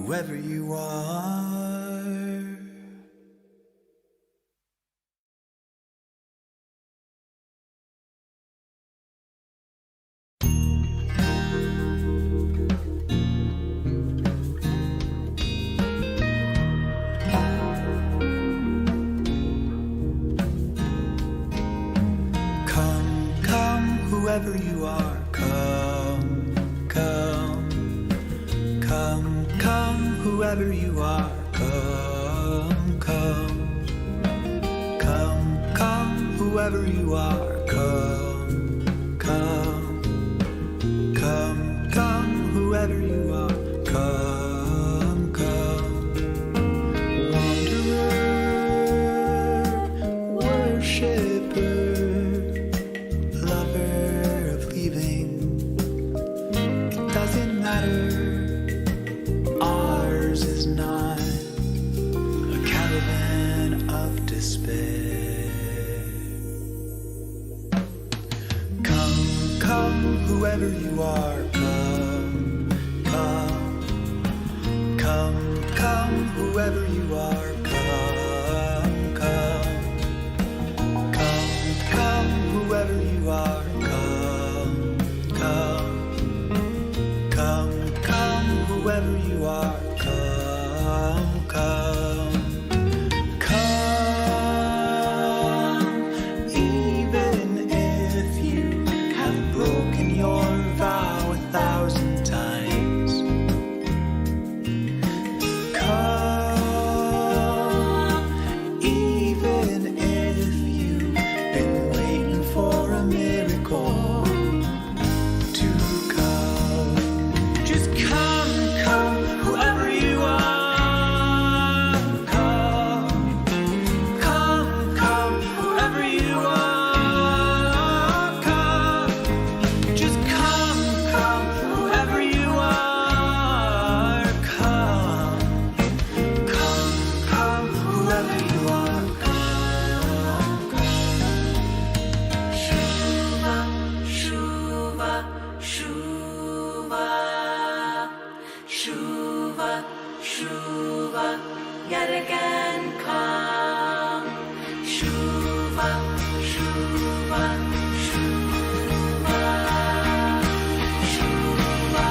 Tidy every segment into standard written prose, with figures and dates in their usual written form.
whoever you are. Whoever you are, come, come, come, come, whoever you are, come, come, come, come, whoever you are, come, come, come, come, whoever you are, come, come, wanderer, worshipper, ours is not a caravan of despair. Come, come, whoever you are, come, come, come, come, whoever you are, come, come, come, come, whoever you are, come, come. Whoever you are, come, come, come, even if you have broken your vow 1,000 times. Come, even if you've been waiting for a miracle to come. Just come. Whoever you are, come, come, come, whoever you are, come, just come, come, whoever you are, come, come, come, whoever you are, come, Shuva, Shuva, Shuva. Shuva, Shuva, yet again come. Shuva, Shuva, Shuva, Shuva,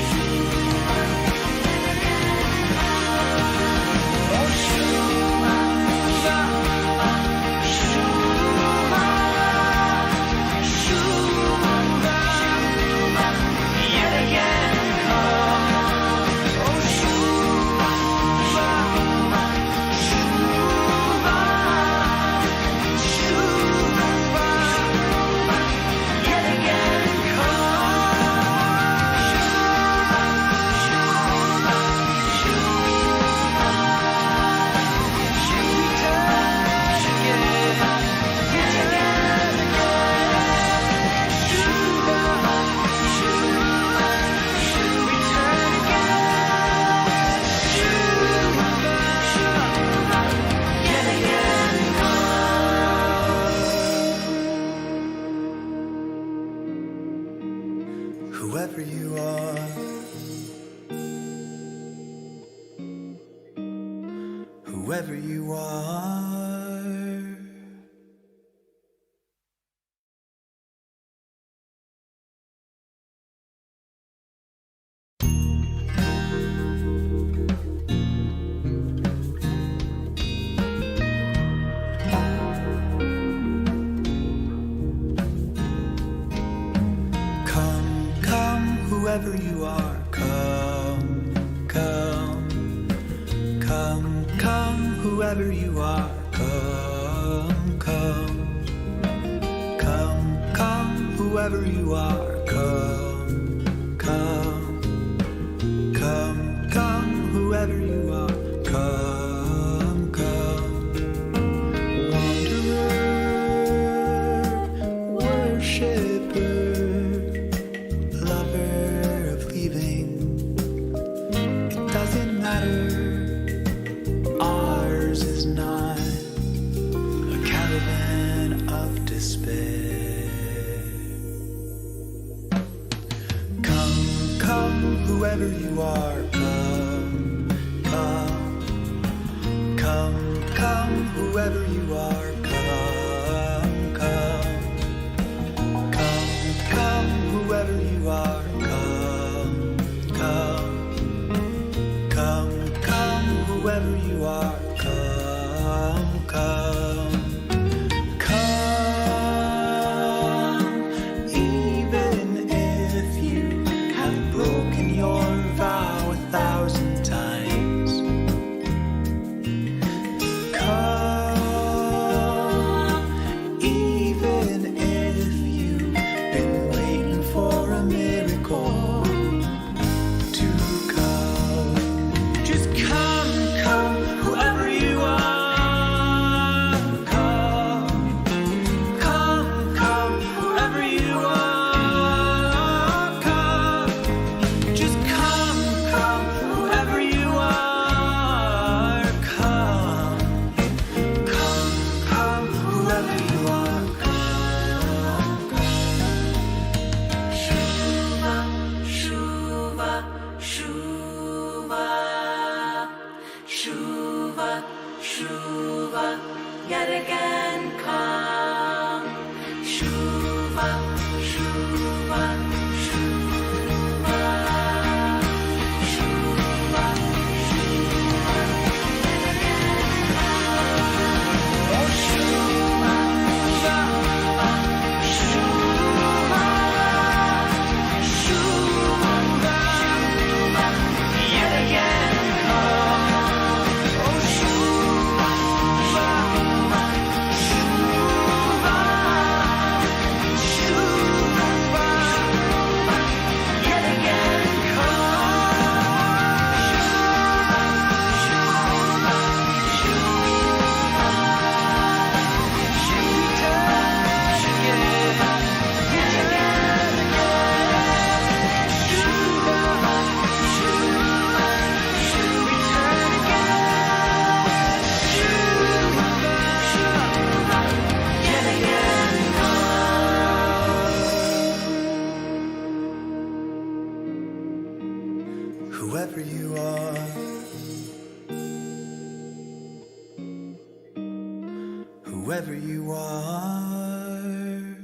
Shuva, yet again come. Oh, Shuva, Shuva, Shuva, Shuva, yet again come. Whoever you are, whoever you are. Whoever you are, come, come, come, come, whoever you are, come, come, come, come, whoever you are, come, come, come, come, whoever you are, come, come, wanderer, worshipper, ours is not a caravan of despair. Come, come, whoever you are, come, whoever you are, come, come. Come, come, whoever you are, come, come. Come, come, whoever you are, come, come. Come, even if you have broken your vow 1,000 times. Come, even if you've been waiting for a miracle to come. Just come, come, whoever you are. Come, come, come, whoever you are. Come, just come, come, whoever you are. Come, come, come, whoever you are. Come, Shuva, Shuva, Shuva, Shuva, Shuva, yet again come. Shuva, Shuva, Shuva, Shuva, Shuva, yet again come. Oh, Shuva, Shuva, Shuva, Shuva, Shuva, yet again come. Oh, Shuva, Shuva, Shuva, Shuva, yet again whoever you are, whoever you are.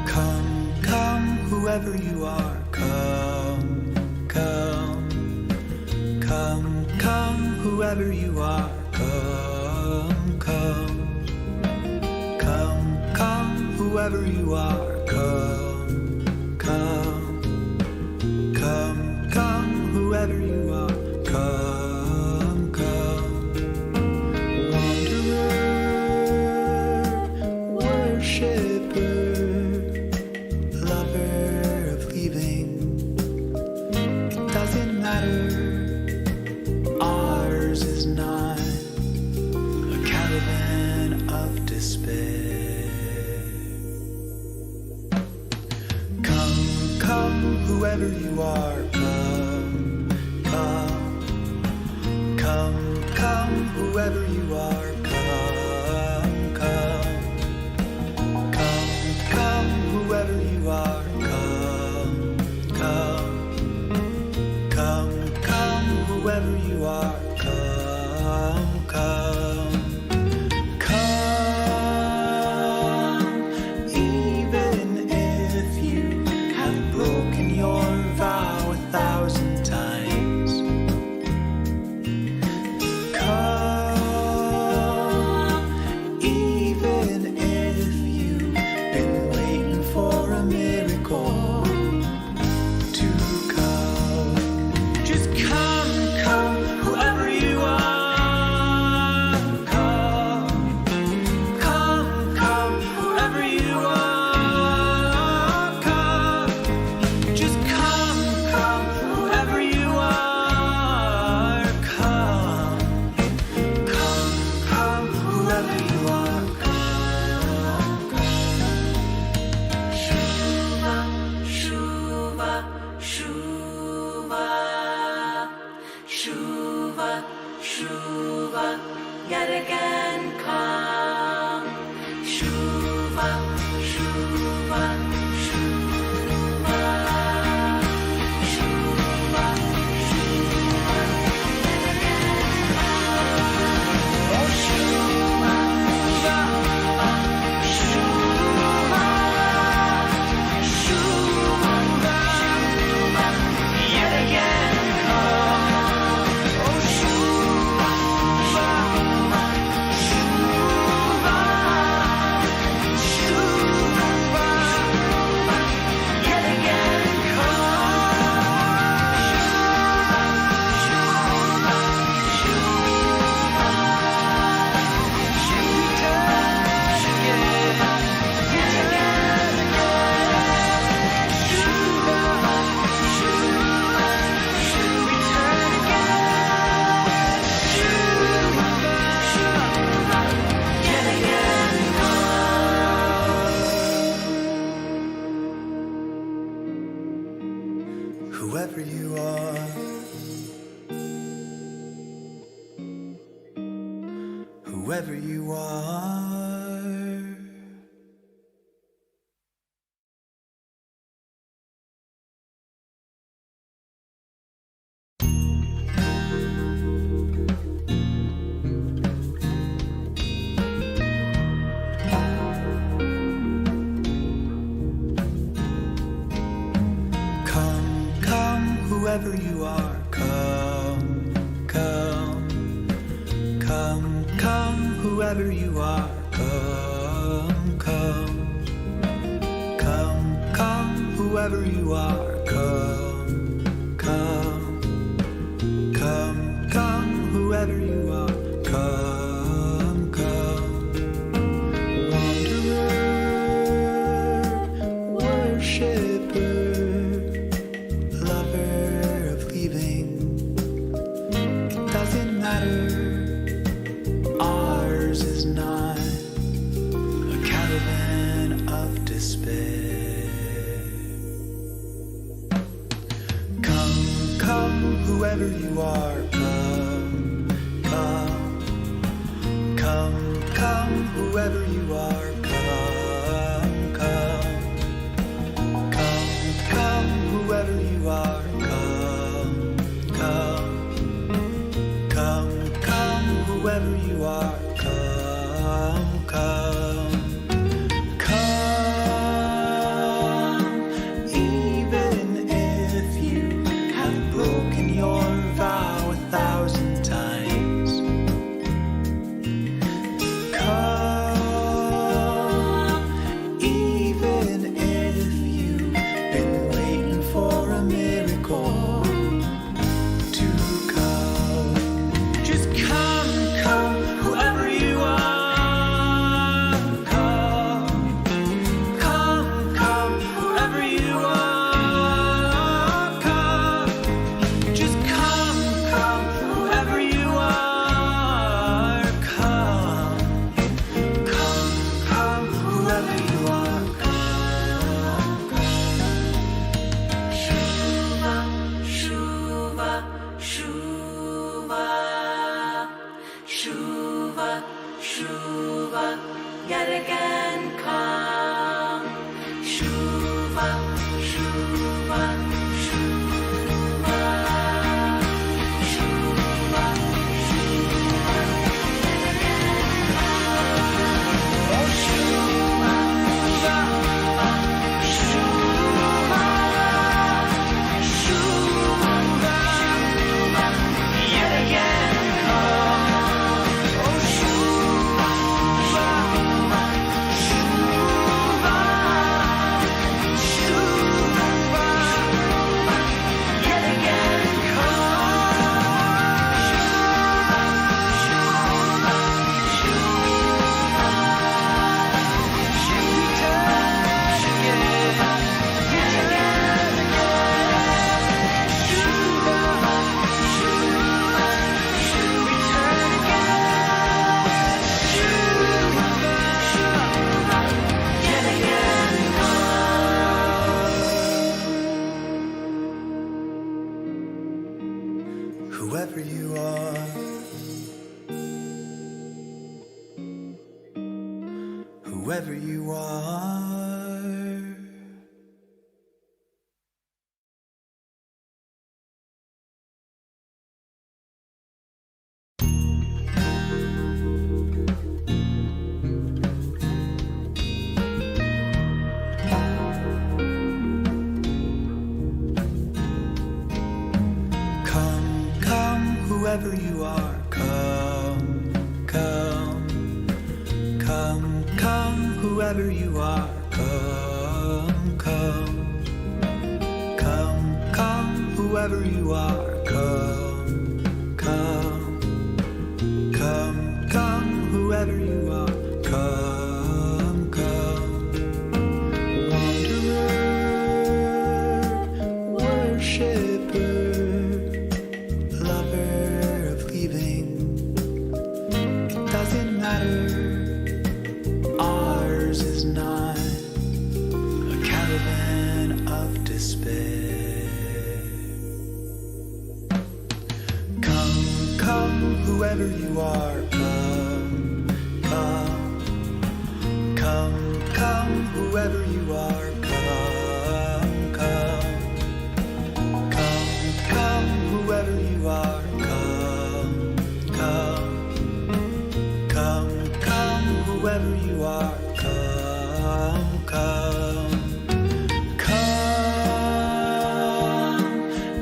Come, come, whoever you are, come, come. Come, come, whoever you are, come, come. Come, come, whoever you are, come, come. Come, come, whoever you are, come, come. Wanderer, worshipper, lover of leaving, it doesn't matter. Ours is not a caravan of despair. Come, come, whoever you are, come, come. Come, come, whoever you are, come, come. Come, come, whoever you are, come, come. Come, come, whoever you are, come, come. Come, even if you have broken your vow 1,000 Whoever you are, whoever you are. Whoever you are, come, come, come, come, whoever you are, come, come, come, come, whoever you are, come, come, come, come, whoever you are, come, come, wanderer, worshipper, ours is not a caravan of despair. Come, come, whoever you are, come, come, come, come, whoever you are, come, come, come, come, whoever you are, come, come. Whoever you are, come, come, come. Even if you have broken your vow you are. Whoever you are, come, come, come, come, whoever you are, come, come, come, come, whoever you are, come, come, come, come, whoever you are, come, come, wanderer, worshipper, ours is not a caravan of despair. Come, come, whoever you are, come, come, come, come, whoever you are, come, come, come, come, whoever you are, come, come. Whoever you are, come, come, come,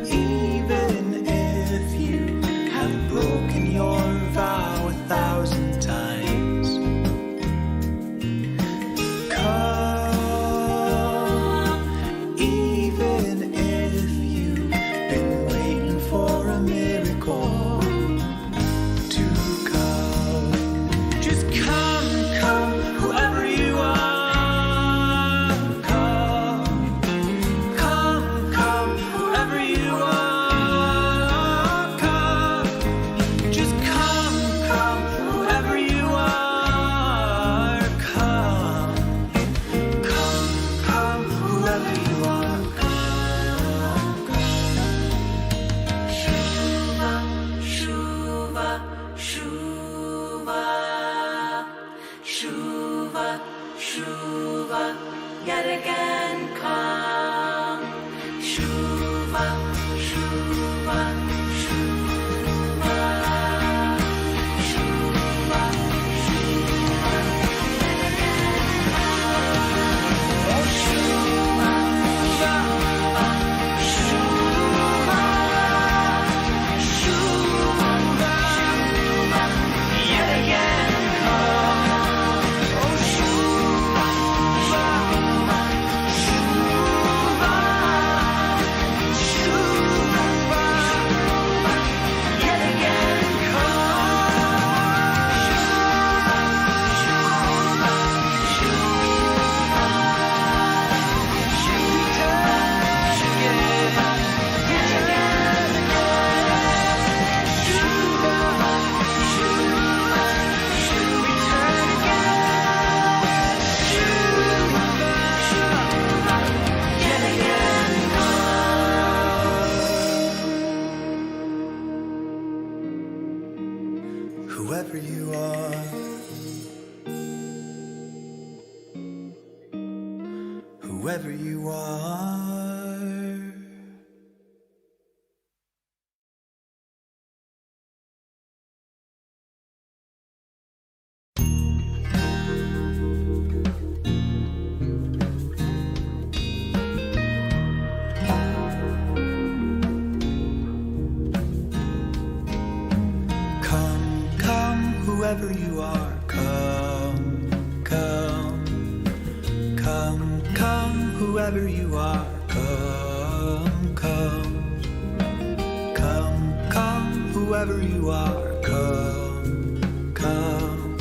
even if you have broken your vow 1,000 times. Come, even if you've been waiting for a miracle to come. Just come. Whoever you are, come, come, come, whoever you are, come, just come, come, whoever you are, come, come, come, whoever you are, come, Shuva, Shuva, yet again come. Shuva, Shuva, Shuva, Shuva, Shuva, yet again come. Oh, Shuva, Shuva, Shuva, Shuva, yet again come. Whoever you are, whoever you are. Whoever you are, come, come, come, come, whoever you are, come, come, come, come, whoever you are, come, come,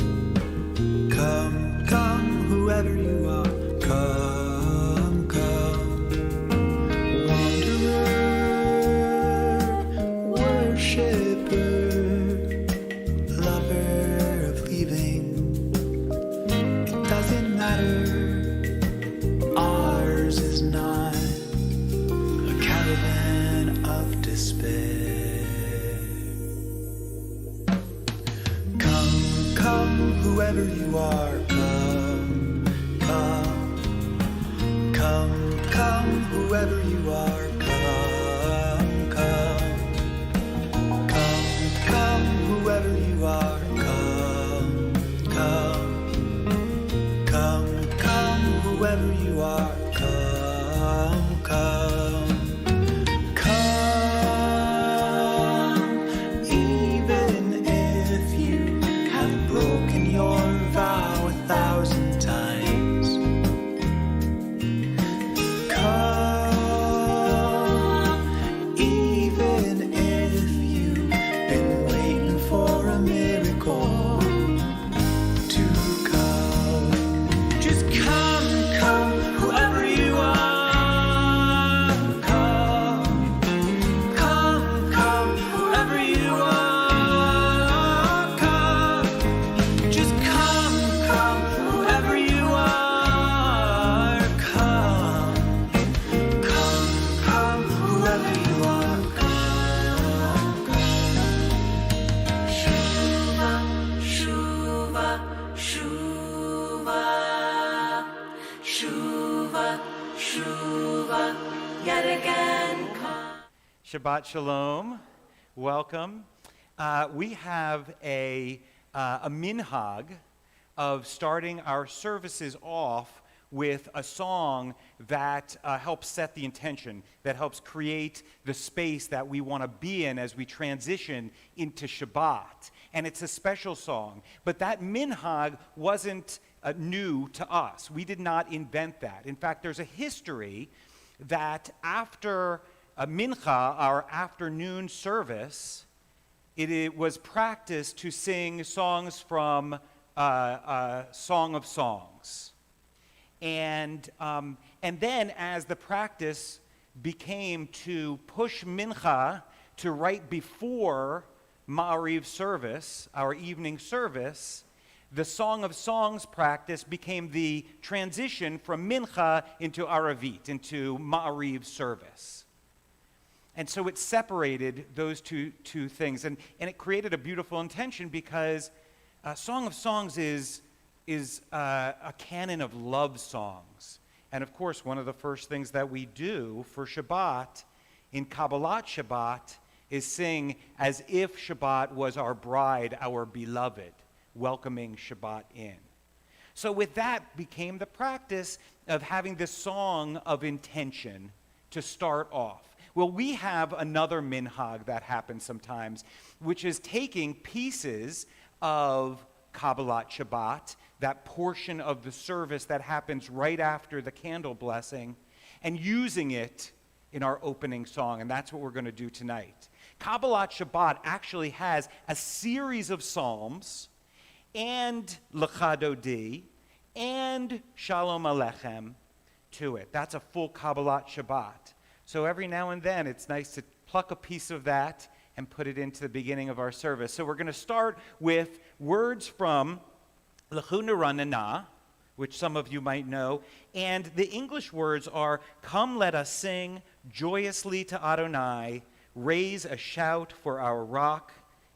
come, come, whoever you are, come, come, wanderer, worshipper, ours is not a caravan of despair. Come, come, whoever you are, come, come. whoever you are, come, come. Come, come, whoever you are, come, come. Come, come, whoever you are, come, come. Come, even if you have broken your vow 1,000 times. Come, even if you've been waiting for a miracle to come. Just come, come, whoever you are. Come, come, come, whoever you are. Come, just come, come, whoever you are. Come, come, come, whoever you are. Come, come. Shuva, shuva, shuva, shuva, shuva, yet again come. Shabbat Shalom. Welcome. We have a minhag of starting our services off with a song that helps set the intention, that helps create the space that we want to be in as we transition into Shabbat. And it's a special song. But that minhag wasn't new to us. We did not invent that. In fact, there's a history that after mincha, our afternoon service, it was practiced to sing songs from Song of Songs. And then as the practice became to push mincha to right before Ma'ariv service, our evening service, the Song of Songs practice became the transition from mincha into Aravit, into Ma'ariv service. And so it separated those two things. And it created a beautiful intention because Song of Songs is a canon of love songs. And of course, one of the first things that we do for Shabbat in Kabbalat Shabbat is sing as if Shabbat was our bride, our beloved, welcoming Shabbat in. So with that became the practice of having this song of intention to start off. Well, we have another minhag that happens sometimes, which is taking pieces of Kabbalat Shabbat, that portion of the service that happens right after the candle blessing, and using it in our opening song, and that's what we're going to do tonight. Kabbalat Shabbat actually has a series of psalms, and Lecha Dodi, and Shalom Aleichem to it. That's a full Kabbalat Shabbat. So every now and then, it's nice to pluck a piece of that and put it into the beginning of our service. So we're going to start with words from Lechu Neranena, which some of you might know, and the English words are, "Come, let us sing joyously to Adonai, raise a shout for our rock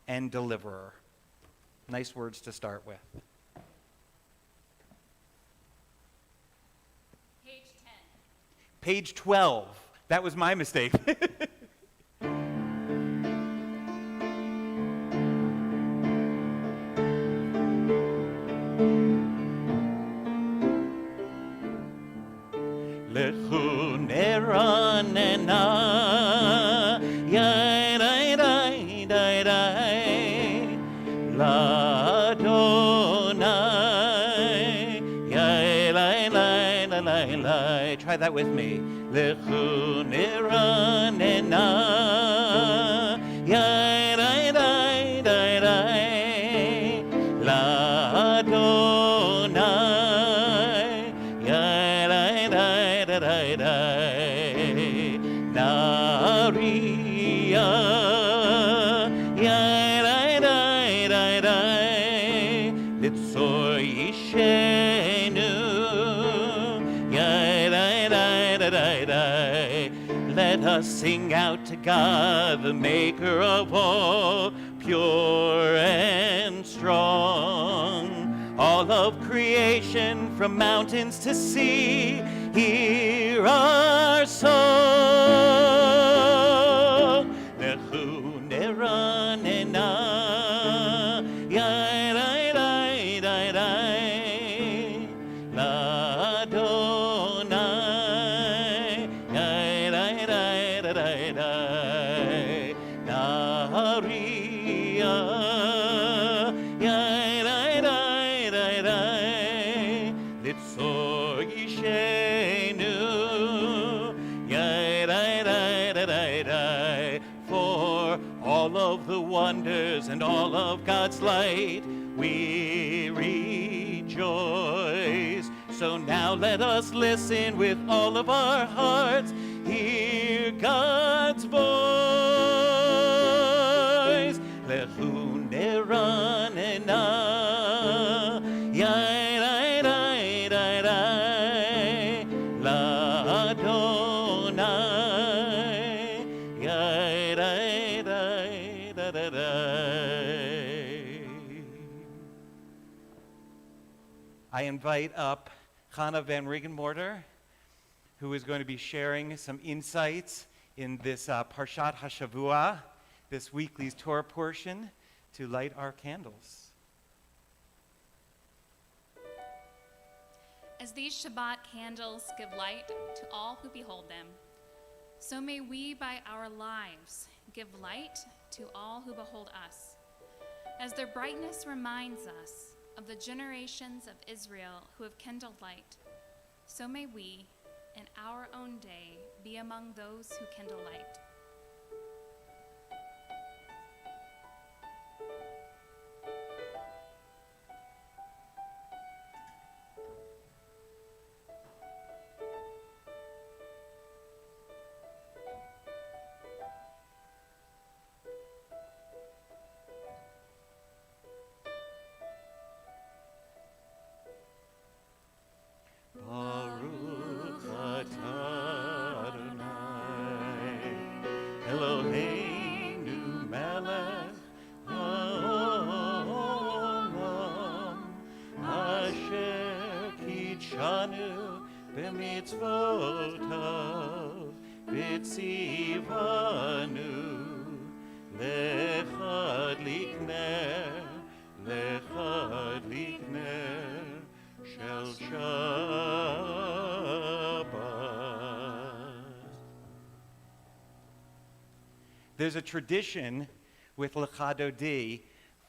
and deliverer." Nice words to start with. Page 10. Page 12. That was my mistake. Lechu neranena, yai dai dai dai dai, l'Adonai, yai lai lai lai lai lai. Try that with me. Lechu neranena, yai dai dai dai dai, l'Adonai, yai dai dai dai dai, Naria, yai dai dai dai dai, Litzor Yishenu, yai dai dai dai dai. Let us sing out to God, the maker of all, pure and strong. All of creation, from mountains to sea, hear our song. Lechu neranena, yai rai rai rai rai, l'Adonai, yai rai rai rai rai, Naharia, yai rai rai rai rai, Litzor Yishenu, yai rai rai rai rai, for all of the wonders and all of God's light, we rejoice. So now let us listen with all of our hearts, hear God's voice. Lechu neranena, yai rai rai rai rai, l'Adonai, yai rai rai rai rai rai. I invite up Channah van Regenmorter, who is going to be sharing some insights in this Parshat HaShavua, this weekly's Torah portion, to light our candles. As these Shabbat candles give light to all who behold them, so may we by our lives give light to all who behold us. As their brightness reminds us of the generations of Israel who have kindled light, so may we, in our own day, be among those who kindle light. Baruch atah Adonai, Eloheinu melech haolam, asher kitshanu b'mitzvotav, v'tzivanu lechad likner shel Shabbat. There's a tradition with Lecha Dodi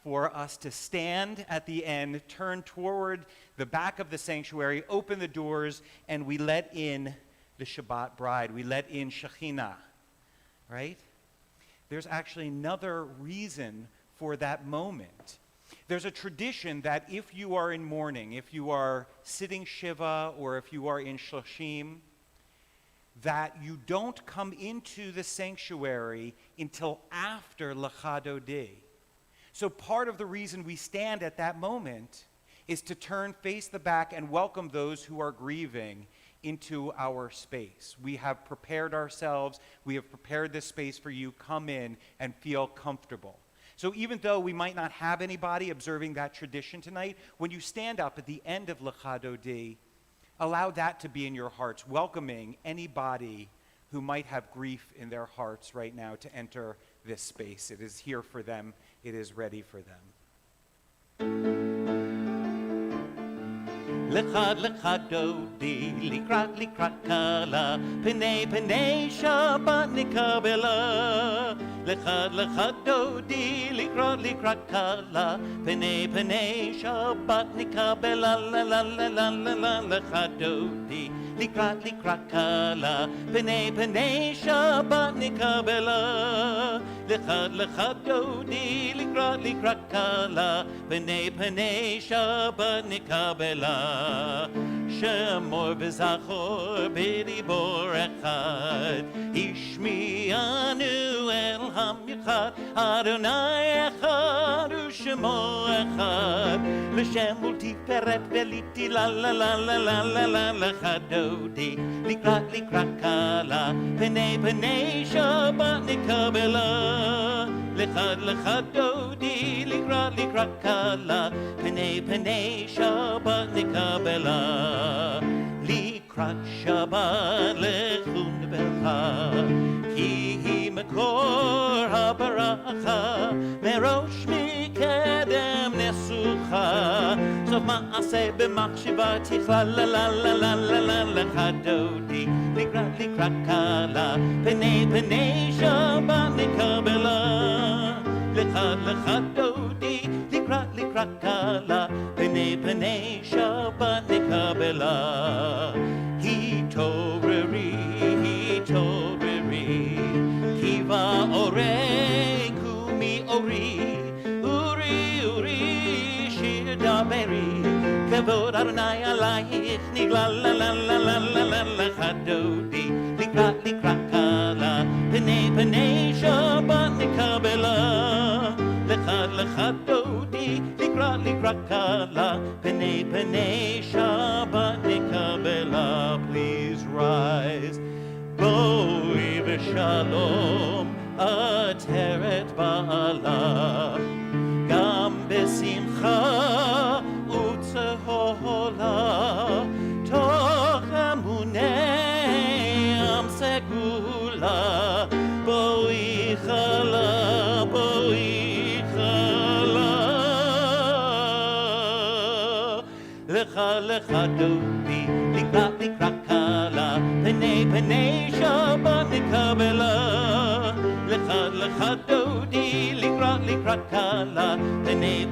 for us to stand at the end, turn toward the back of the sanctuary, open the doors, and we let in the Shabbat bride. We let in Shekhinah, right? There's actually another reason for that moment. There's a tradition that if you are in mourning, if you are sitting Shiva, or if you are in Shloshim, that you don't come into the sanctuary until after Lecha Dodi. So part of the reason we stand at that moment is to turn, face the back, and welcome those who are grieving into our space. We have prepared ourselves. We have prepared this space for you. Come in and feel comfortable. So even though we might not have anybody observing that tradition tonight, when you stand up at the end of Lecha Dodi, allow that to be in your hearts, welcoming anybody who might have grief in their hearts right now to enter this space. It is here for them. It is ready for them. Lecha lecha dodi, likrat kala, penei penei Shabbat nikabela. Lecha dodi, likrat kala, penei penei Shabbat nikabela. La la la la la la. Lecha dodi, likrat kala, penei penei Shabbat nikabela. Lecha dodi, likrat kala, penei penei Shabbat nikabela. Shemor v'zachor b'dibor echad, Ishmi'anu el hamichad, Adonai echad u'shemo echad, L'shem ultiferet v'liti la la la la la la la lecha dodi, likrat kala, penei Shabbat nikabela. Lecha dodi, likrat kala, penei Shabbat nikabela. לקראת שבת לכו נברכה, כי היא מקור הברכה, מראש מקדם נסוכה, סוף מעשה במחשבה תכלה לה לה לה לה לה לה לך דודי, לקראת קלה, פני פני שבת נקבלה, לך דודי, לקראת קלה, פני פני שבת נקבלה. התעוררי, כי באורי קומי אורי, אורי, שיר דברי, כבוד אדוני עלייך נגלה לה לה לה לה לה לה לך דודי, לקראת קלה, פני שבת נקבלה, לך דודי, לקראת קלה, פני שבת נקבלה. Please rise. בואי בשלום עטרת בעלה, גם בשמחה וצהולה, תוך אמוני עם סגולה, בואי חלה, בואי חלה, לך דודי, לקראת קלה, פני שבת נקבלה, לך דודי, לקראת קלה, פני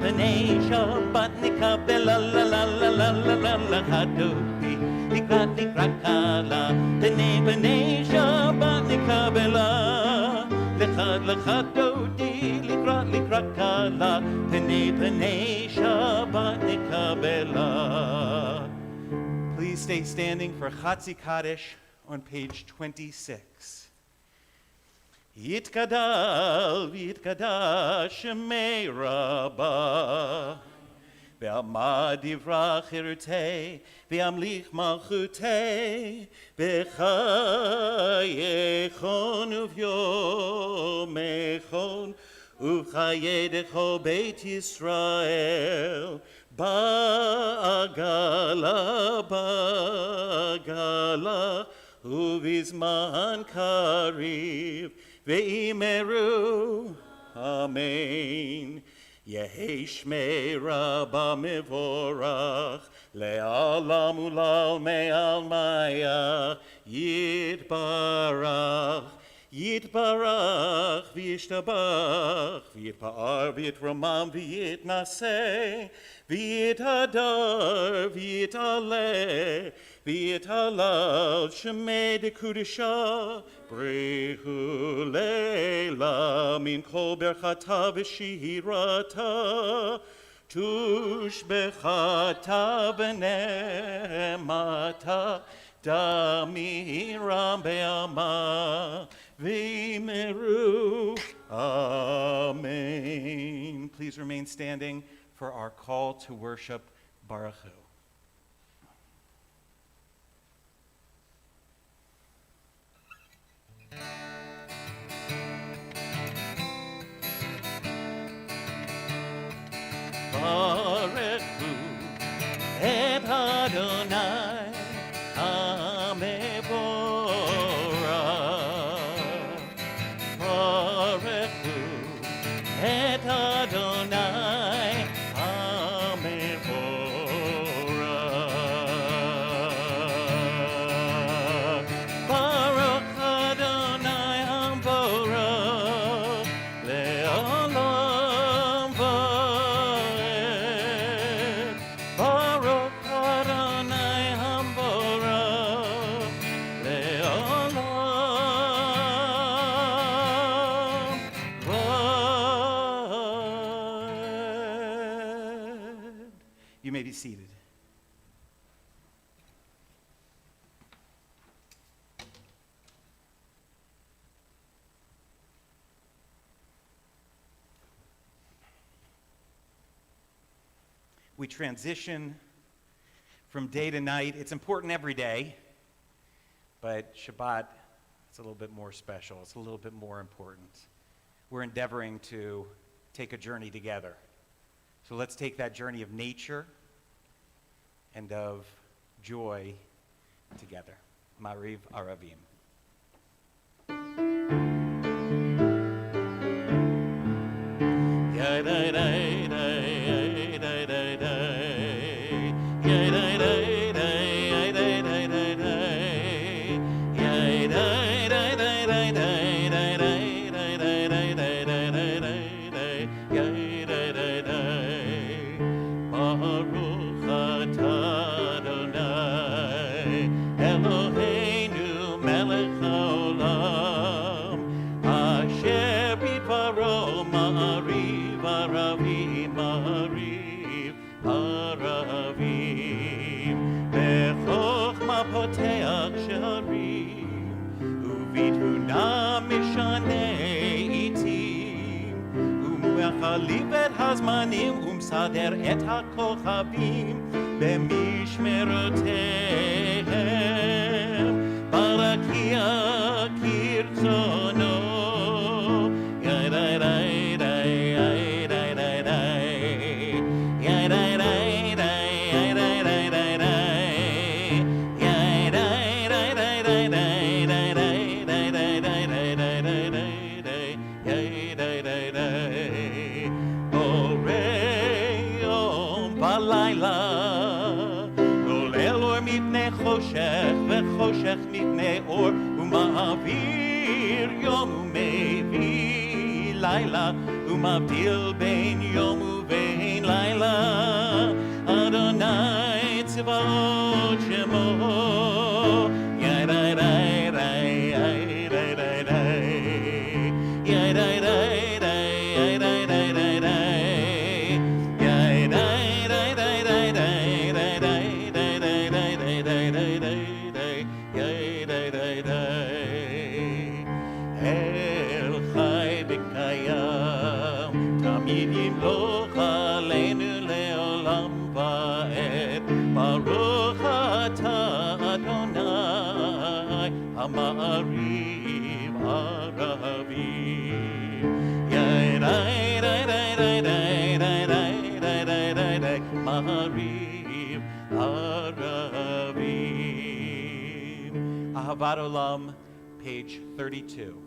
שבת נקבלה, לה לה לה לה לה לה לך דודי, לקראת קלה, פני שבת נקבלה, לך דודי, לקראת קלה, פני שבת נקבלה. Please stay standing for Chatzi Kaddish on page 26. יתגדל ויתקדש שמי רבה, ועמד דברה חירותי, וימליך מלכותי, בחייכון וביומכון, ובחיי דכל בית ישראל, בעגלה, ובזמן קריב, ואמרו אמן. יהי שמי רבה מבורך, לעולם ולעולמי עלמיה, יתברך. יתברך וישתבח, ויתפאר ויתרומם ויתנשא, ויתהדר ויתעלה, ויתהלל שמי דקודשה, בריחו לילה מן כל ברכתה ושירתה, תושבחתה ונעמתה, דמירם בעלמה, Vimeru. Amen. Please remain standing for our call to worship Baruch Hu. Baruch Hu et Adonai Hamevorach. Baruch Hu et Adonai Hamevorach. Baruch Adonai Hamevorach le'olam va'ed. Baruch Adonai Hamevorach le'olam va'ed. You may be seated. We transition from day to night. It's important every day, but Shabbat, it's a little bit more special. It's a little bit more important. We're endeavoring to take a journey together. So let's take that journey of nature and of joy together. Mariv Aravim. ליבת הזמנים ומסדר את הכוכבים במשמרותיהם ברקיע כרצונו וחושך מפני אור ומעביר יום ומביא לילה ומבדיל בין יום ובין לילה אדוני צבאות שמו ידי די די די די די ידי די די די די די די Mariv Aravim Yay day day day day day day day day day day Mariv Aravim Ahavat Olam, page 32.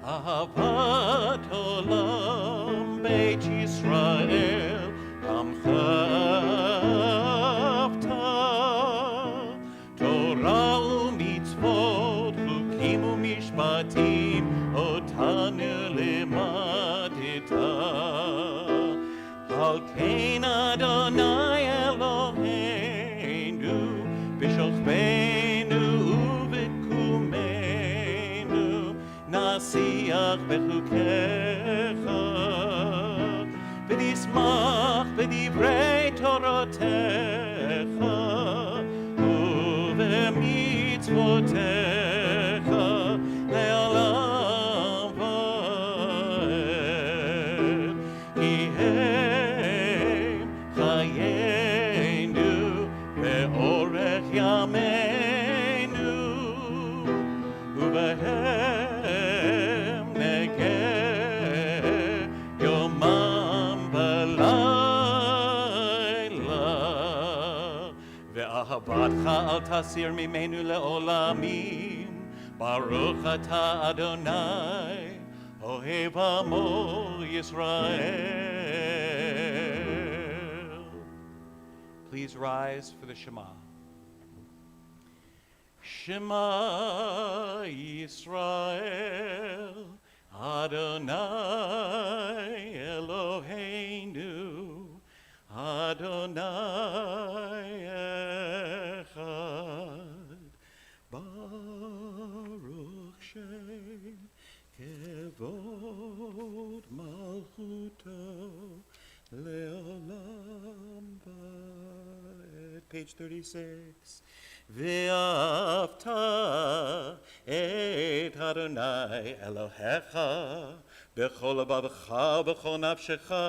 Ahavat Olam Beit Yisrael Amchavta Torah u'mitzvot chukim u'mishpatim otanu limadita Al kein Adonai Eloheinu b'shochbeinu u'v'kumenu nasiach b'chukecha ונשמח בדברי תורתך ובמצוותיך לעולם ועד כי הם חיינו ואורך ימינו ובהם נגה יומם ואהבתך אל תסיר ממנו לעולמים ברוך אתה אדוני אוהב עמו ישראל. Please rise for the Shema. Shema Yisrael Adonai Eloheinu Adonai Echad Baruch Shem Kevod Malchuto Leolam Vaed. Page 36. Ve'afta et Adonai Elohecha b'chol levavecha b'chol nafshecha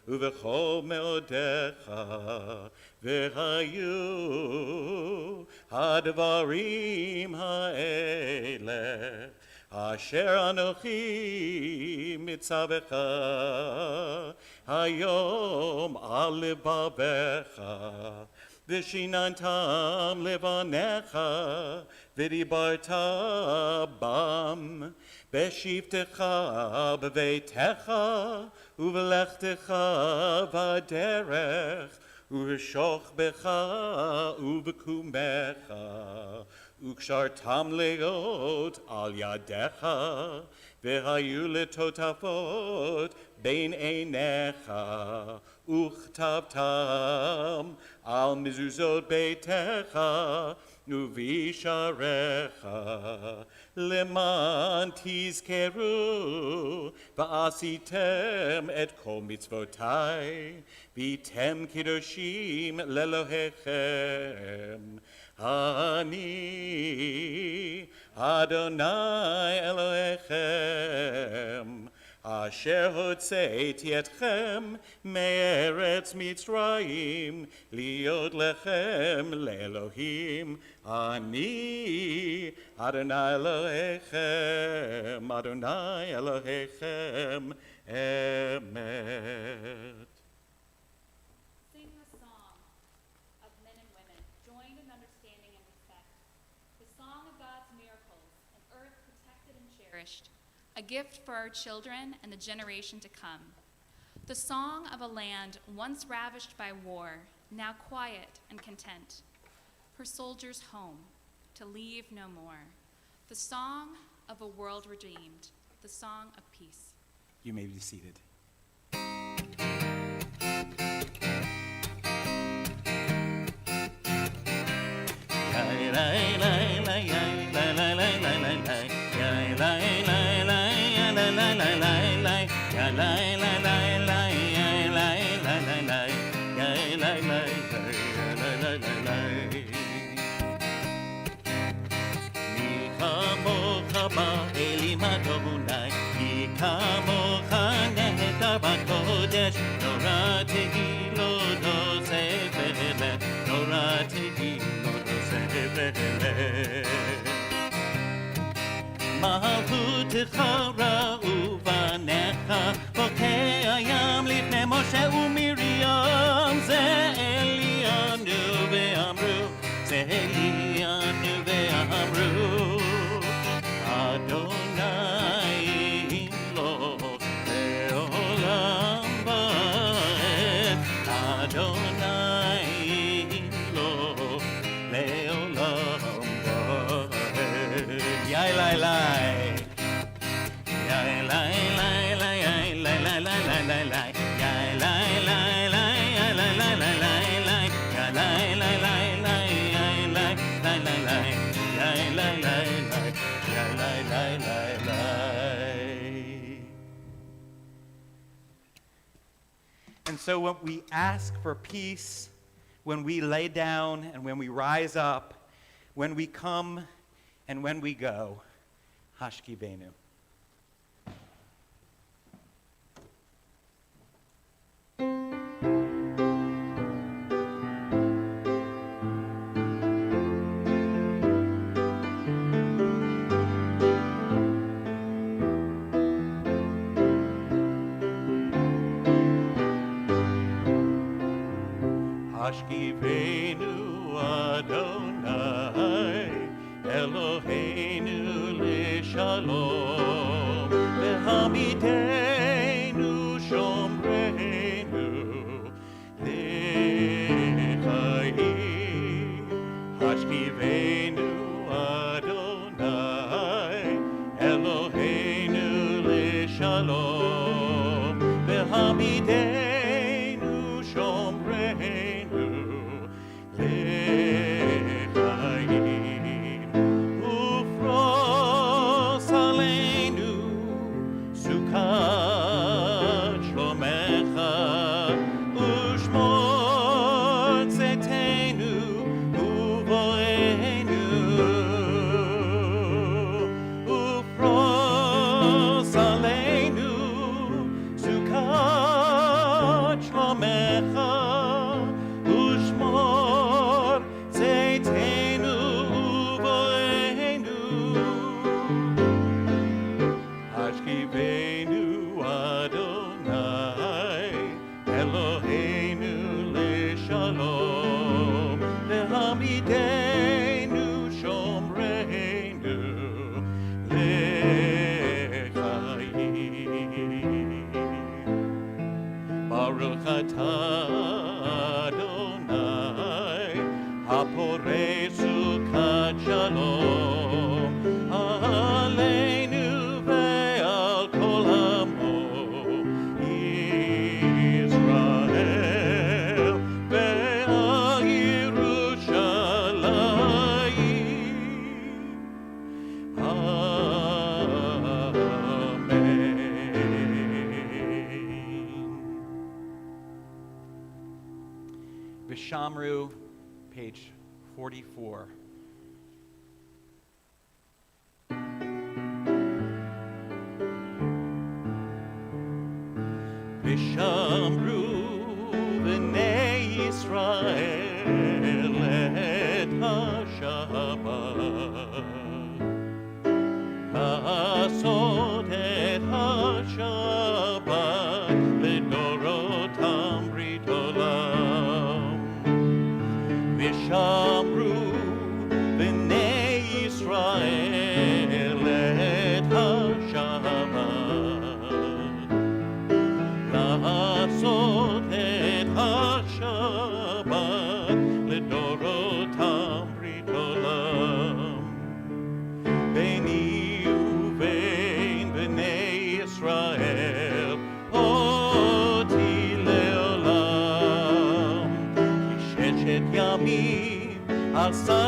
u'b'chol meodecha v'hayu hadvarim ha'eleh asher anochi mitzavecha היום על לבביך, ושיננתם לבניך, ודיברת בם, בשבתך בביתך, ובלכתך בדרך, ובשוכבך ובקומך, וקשרתם להיות על ידיך, והיו לטוטפות בין עיניך, וכתבתם על מזוזות ביתך ובשעריך, למען תזכרו ועשיתם את כל מצוותי, והייתם קדושים לאלוהיכם. אני אדוני אלוהיכם, אשר הוצאתי אתכם מארץ מצרים, להיות לכם לאלוהים. אני אדוני אלוהיכם, אדוני אלוהיכם, אמת. Sing the song of men and women, joined in understanding and respect. The song of God's miracles, an earth protected and cherished, a gift for our children and the generation to come. The song of a land once ravished by war, now quiet and content. Her soldiers home, to leave no more. The song of a world redeemed, the song of peace. You may be seated. באלים אדוני, כי כמוך נהדר בקודש, נורא תהילתו ספר, נורא תהילתו ספר. מלכותך ראו בניך, בוקע ים לפני משה ומרים, זה אלינו ואמרו, זה אלינו ואמרו, אדוני לא לעולם ועד, אדוני לא לעולם ועד. יאי לי לי, יאי לי לי לי, יאי לי לי לי לי לי, יאי לי לי לי, יאי לי לי לי לי, יאי לי לי לי לי, יאי לי לי לי לי, יאי לי לי לי. And so when we ask for peace, when we lay down and when we rise up, when we come and when we go, Hashkivenu. Hashkivenu Adonai, Eloheinu l'shalom, v'hamidenu shomreinu l'chayim. Hashkivenu Adonai, Eloheinu l'shalom, v'hamidenu shomreinu l'chayim. Ufros aleinu sukat shlomecha, ushmor tzetenu uvoenu. Ufros aleinu sukat Baruch atah Adonai, haporei sukat shalom, aleinu ve'al kol amo, Israel ve'al Yerushalayim. Vishamru, page 44. Vishamru b'nei Yisrael et ha-Shabbat, לעשות את השבת לדורותם ברית עולם. ושמרו בני ישראל את השבת, לעשות את השבת לדורותם ברית עולם. ביני ובין בני ישראל אותי לעולם, כי ששת ימים עשה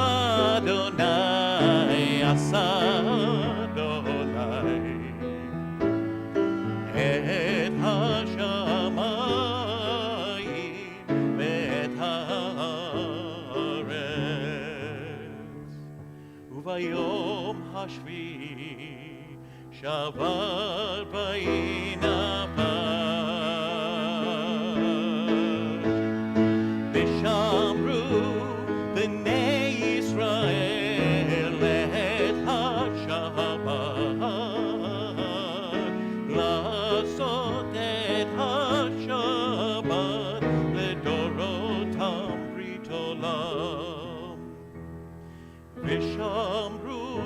אדוני, עשה אדוני את השמיים ואת הארץ. וביום השביעי שבת וינפש, ושמרו בני ישראל את השבת, לעשות את השבת לדורותם ברית עולם. ושמרו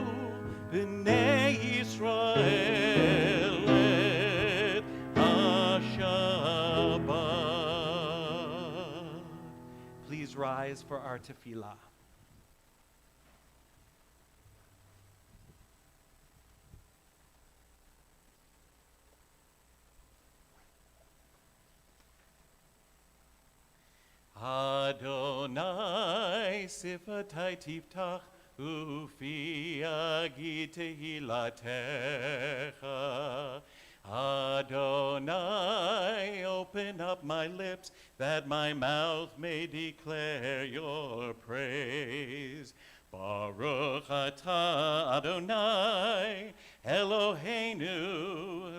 בני ישראל את השבת. Please rise for our tefillah. Adonai sifatai tiftach ufi yagid tehilatecha. Adonai, open up my lips that my mouth may declare your praise. Baruch atah Adonai, Eloheinu,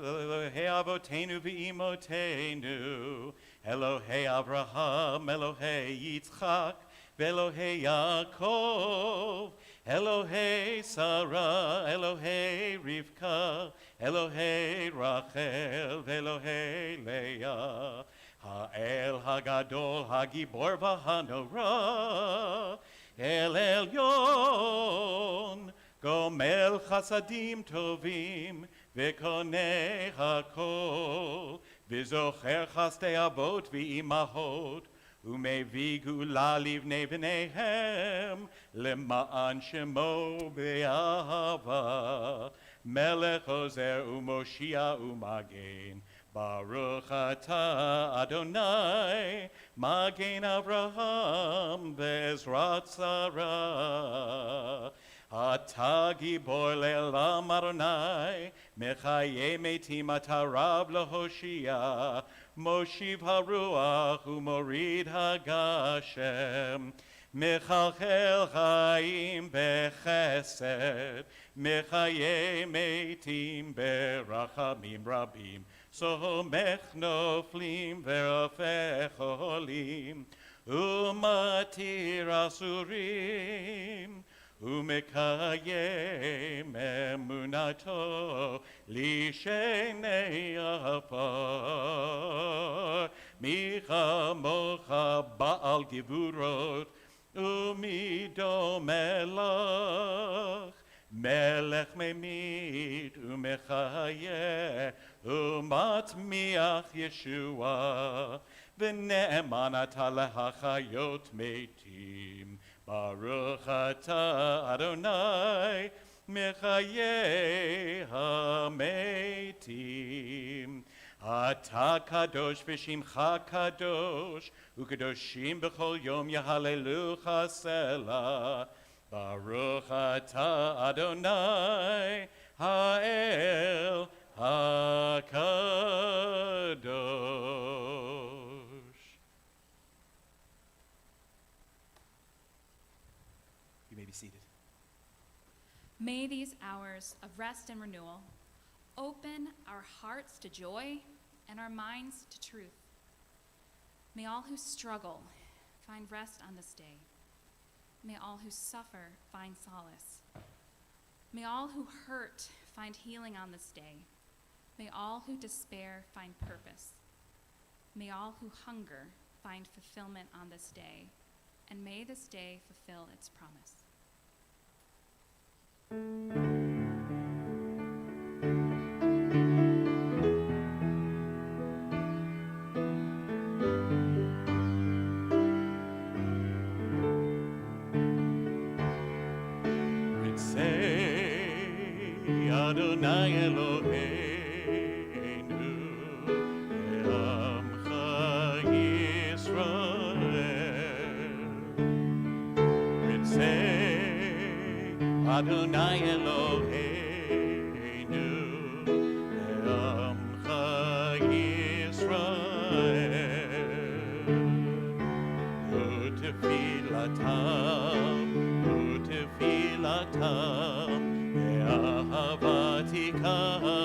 Elohei Avotenu v'imotenu, Elohei Avraham, Elohei Yitzchak, Velohei Yaakov, Elohei Sarah, Elohei Rivka, Elohei Rachel, Velohei Leah, Ha'el Hagadol, Hagibor v'Hanora, El Elyon, Gomel Chasadim Tovim, V'konei Hakol, V'zocher Chastei Avot v'imahot, U'mevii gula livnei b'neihem, Lema'an shemo be'ahava, Melech ozer u'moshia u'magen, Baruch atah Adonai, Magen Avraham ve'ezrat Sarah. Atah gibor le'olam Adonai, Mechaye metim atah Rav lehoshia, Moshiv haruach u'morid hagashem, Mechalchel chaim bechesed, Mechaye metim berachamim rabim, Somech noflim ve'ofech olim, U'matir asurim, U'mekayem emunato lishenei afar, Michamocha ba'al givurot, U'mido melach, Melech memit u'mechayeh, ומצמיח ישועה, ונאמן אתה להחיות מתים. ברוך אתה אדוני מחיי המתים. אתה קדוש ושמך קדוש, וקדושים בכל יום יהללוך סלה. ברוך אתה אדוני האל הקדוש. You may be seated. May these hours of rest and renewal open our hearts to joy and our minds to truth. May all who struggle find rest on this day. May all who suffer find solace. May all who hurt find healing on this day. May all who despair find purpose. May all who hunger find fulfillment on this day. And may this day fulfill its promise. Adonai Eloheinu le'amcha Yisrael. Ritzei Adonai Eloheinu le'amcha Yisrael. Utefilatam Ahavati kabel,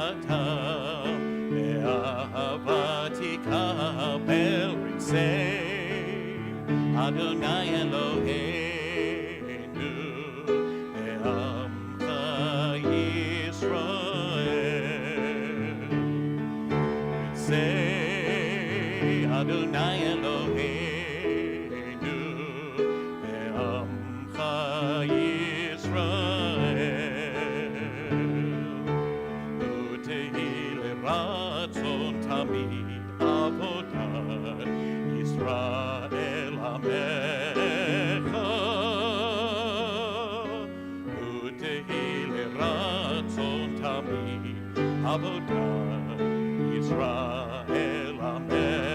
utefilatam, ahavati kabel, ritzei Adonai Eloheinu, le'amcha Yisrael, ritzei Adonai Eloheinu ve'amcha Yisrael utehi leratzon tamid avodat Yisrael amecha utehi leratzon tamid avodat Yisrael amecha.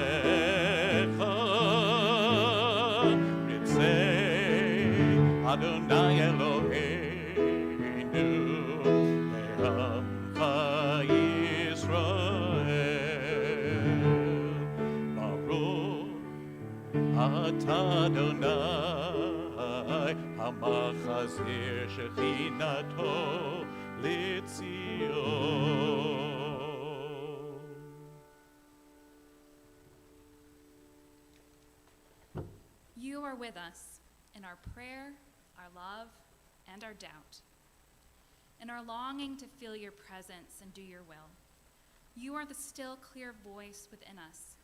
Adonai Eloheinu le'amcha Yisrael. Baruch atah Adonai hamachazir shechinato l'tzion. You are with us in our prayer, our love, and our doubt, in our longing to feel your presence and do your will. You are the still, clear voice within us.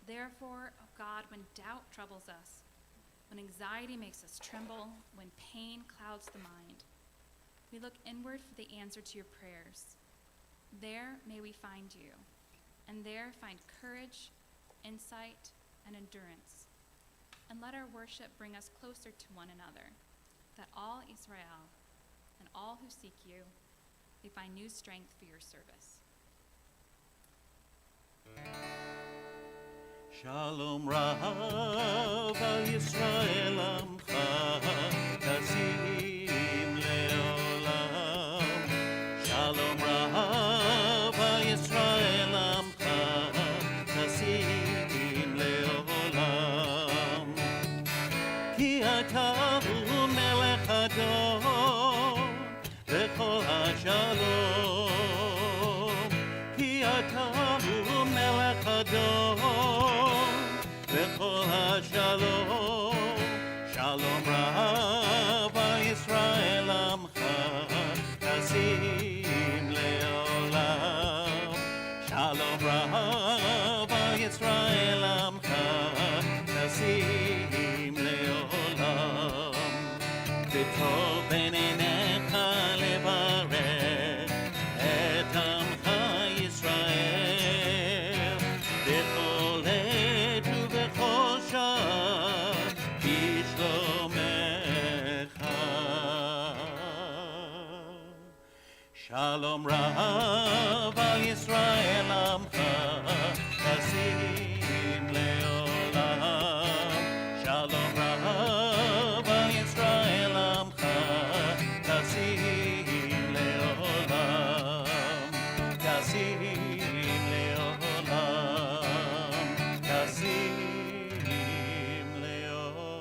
Therefore, oh God, when doubt troubles us, when anxiety makes us tremble, when pain clouds the mind, we look inward for the answer to your prayers. There may we find you, and there find courage, insight, and endurance. And let our worship bring us closer to one another, that all Israel and all who seek you may find new strength for your service. Shalom Rav al Yisrael Amcha Tazim Leolam. Shalom Rav al Yisrael Amcha Tazim Leolam. Ki ata hu melech Adon v'chol hashalom. Ki ata hu melech Adon v'chol hashalom. Shalom Rav Yisrael Amcha Tazim Leolam. Shalom Rav Yisrael Amcha Tazim Leolam. ונניך לברך את עמך ישראל בכל עת ובכל שעה בשלומך. שלום רב על ישראל עמך תשים לעולם. שלום רב על ישראל עמך תשים לעולם. תשים לעולם. תשים לעולם.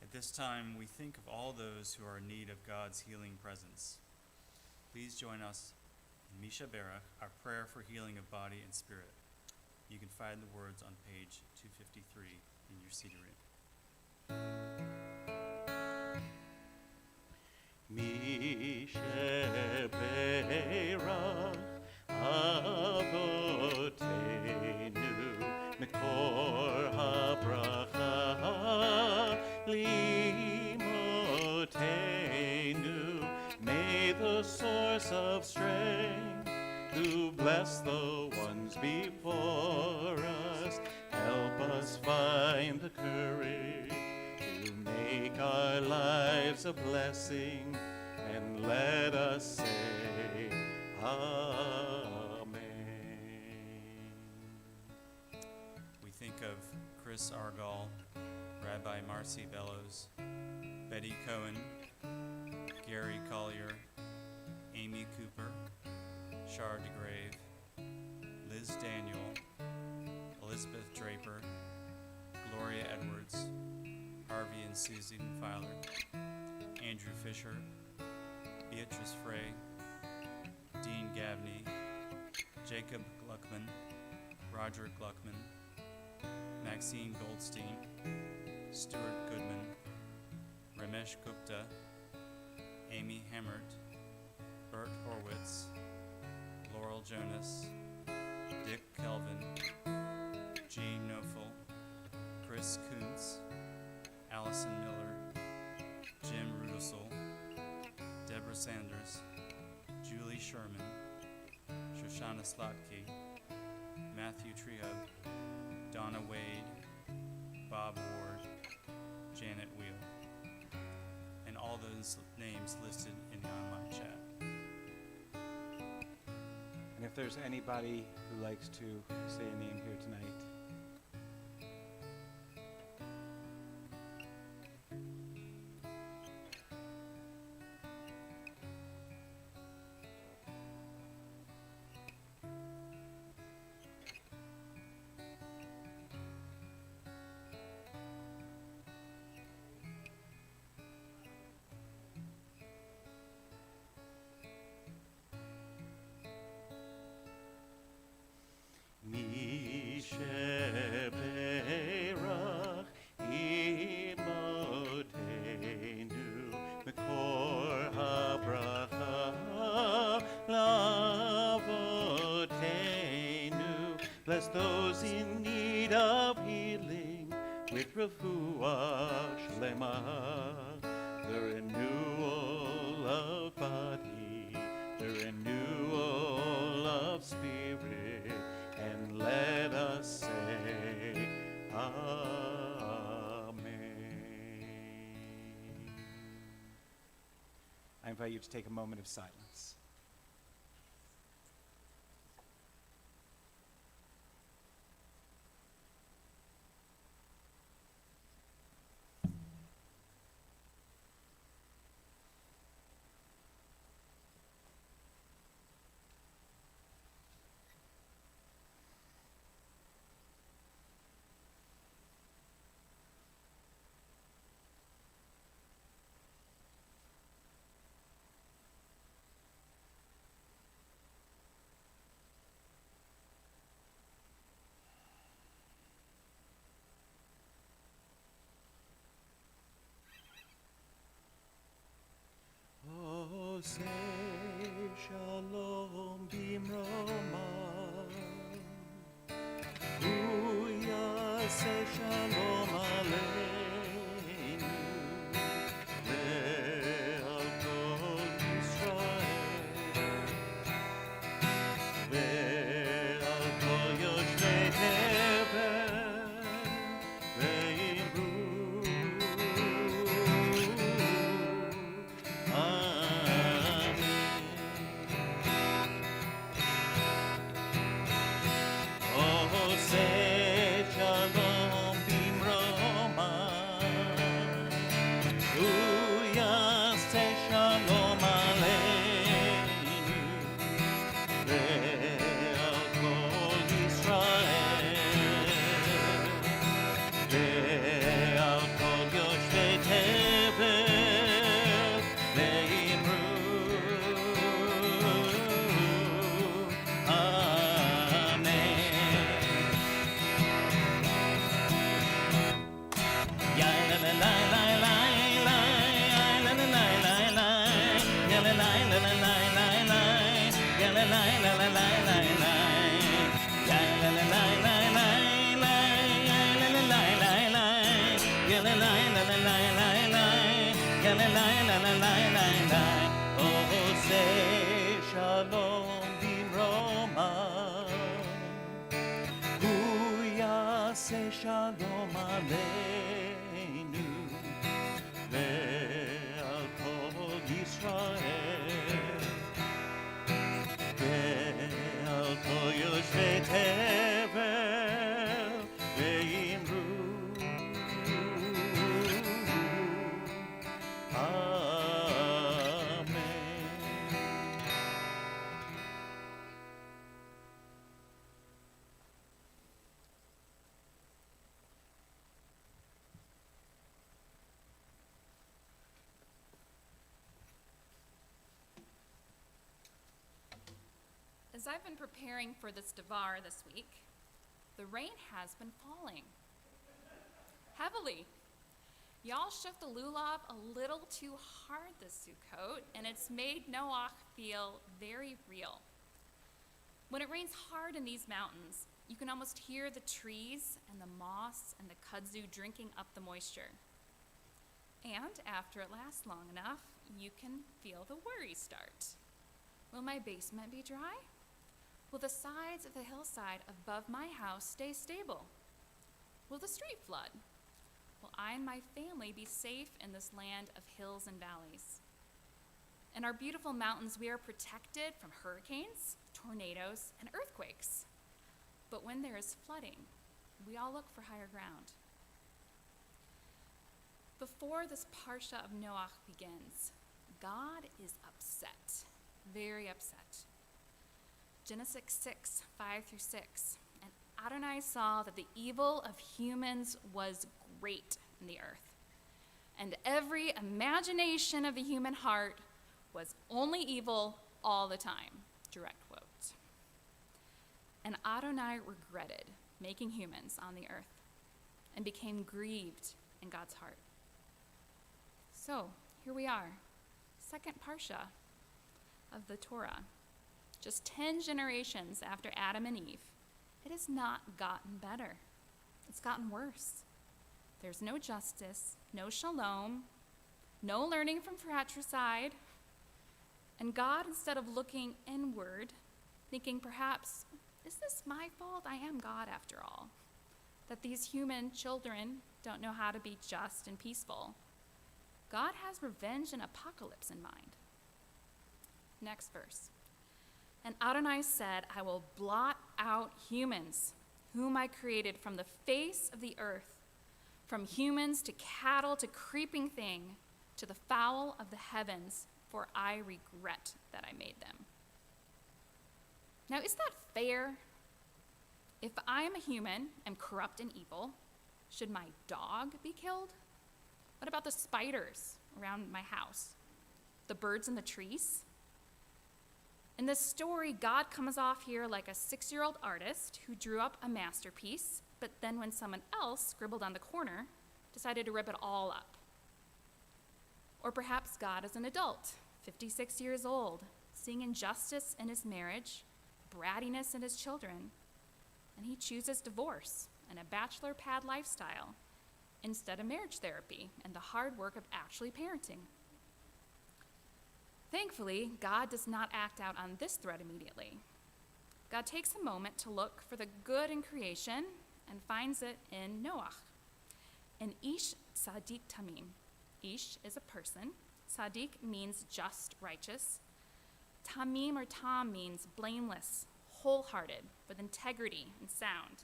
At this time, we think of all those who are in need of God's healing presence. Please join us in Misha Berach, our prayer for healing of body and spirit. You can find the words on page 253 in your CD room. מי שברך אבותינו מקור הברכה לאמותינו. May the source of strength to bless the ones before us help us find the courage to make our lives a blessing, and let us say Amen. We think of Chris Argall, Rabbi Marcy Bellows, Betty Cohen, Gary Collier, Amy Cooper, Shar DeGrave, Liz Daniel, Elizabeth Draper, Gloria Edwards, Harvey and Susan Filer, Andrew Fisher, Beatrice Frey, Dean Gavney, Jacob Gluckman, Roger Gluckman, Maxine Goldstein, Stuart Goodman, Ramesh Gupta, Amy Hemmert, Bert Horwitz, Laurel Jonas, Dick Kelvin, Jean Knofel, Chris Kuntz, Allison Miller, Jim Rudelsel, Deborah Sanders, Julie Sherman, Shoshana Slotke, Matthew Trejo, Donna Wade, Bob Ward, Janet Wheel, and all those names listed in the online chat. And if there's anybody who likes to say a name here tonight, מי שברך אמותינו מקור הברכה לאבותינו. Bless those in need of healing with refuah shlema, the renewal of body, the renewal of spirit, and let us say Amen. I invite you to take a moment of silence. say shalom bimroma. Say shalom aleinu ve'al kol Yisrael ve'al kol yoshvei tevel ve'imru Amen. Oh, say shalom bimroma. Say shalom aleinu ve'al kol Yisrael ve'al kol yoshvei tevel ve'imru Oh, say shalom bimroma. Hu yaseh shalom aleinu ve'al kol Yisrael ve'al kol yoshvei tevel ve'imru As I've been preparing for this Dvar this week, the rain has been falling heavily. Y'all shook the lulav a little too hard this Sukkot, and it's made Noach feel very real. When it rains hard in these mountains, you can almost hear the trees and the moss and the kudzu drinking up the moisture. And after it lasts long enough, you can feel the worry start. Will my basement be dry? Will the sides of the hillside above my house stay stable? Will the street flood? Will I and my family be safe in this land of hills and valleys? In our beautiful mountains, we are protected from hurricanes, tornadoes, and earthquakes. But when there is flooding, we all look for higher ground. Before this parsha of Noach begins, God is upset, very upset. Genesis 6, 5-6. And Adonai saw that the evil of humans was great in the earth, and every imagination of the human heart was only evil all the time. Direct quote. And Adonai regretted making humans on the earth and became grieved in God's heart. So here we are, second parsha of the Torah. Just 10 generations after Adam and Eve, it has not gotten better. It's gotten worse. There's no justice, no shalom, no learning from fratricide. And God, instead of looking inward, thinking perhaps, is this my fault? I am God after all. That these human children don't know how to be just and peaceful. God has revenge and apocalypse in mind. Next verse. And Adonai said, I will blot out humans, whom I created from the face of the earth, from humans to cattle to creeping thing, to the fowl of the heavens, for I regret that I made them. Now, is that fair? If I am a human, am corrupt and evil, should my dog be killed? What about the spiders around my house? The birds in the trees? In this story, God comes off here like a 6-year-old artist who drew up a masterpiece, but then when someone else scribbled on the corner, decided to rip it all up. Or perhaps God is an adult, 56 years old, seeing injustice in his marriage, brattiness in his children, and he chooses divorce and a bachelor pad lifestyle instead of marriage therapy and the hard work of actually parenting. Thankfully, God does not act out on this threat immediately. God takes a moment to look for the good in creation and finds it in Noah, an Ish Sadiq Tamim. Ish is a person. Sadiq means just, righteous. Tamim or Tam means blameless, wholehearted, with integrity and sound.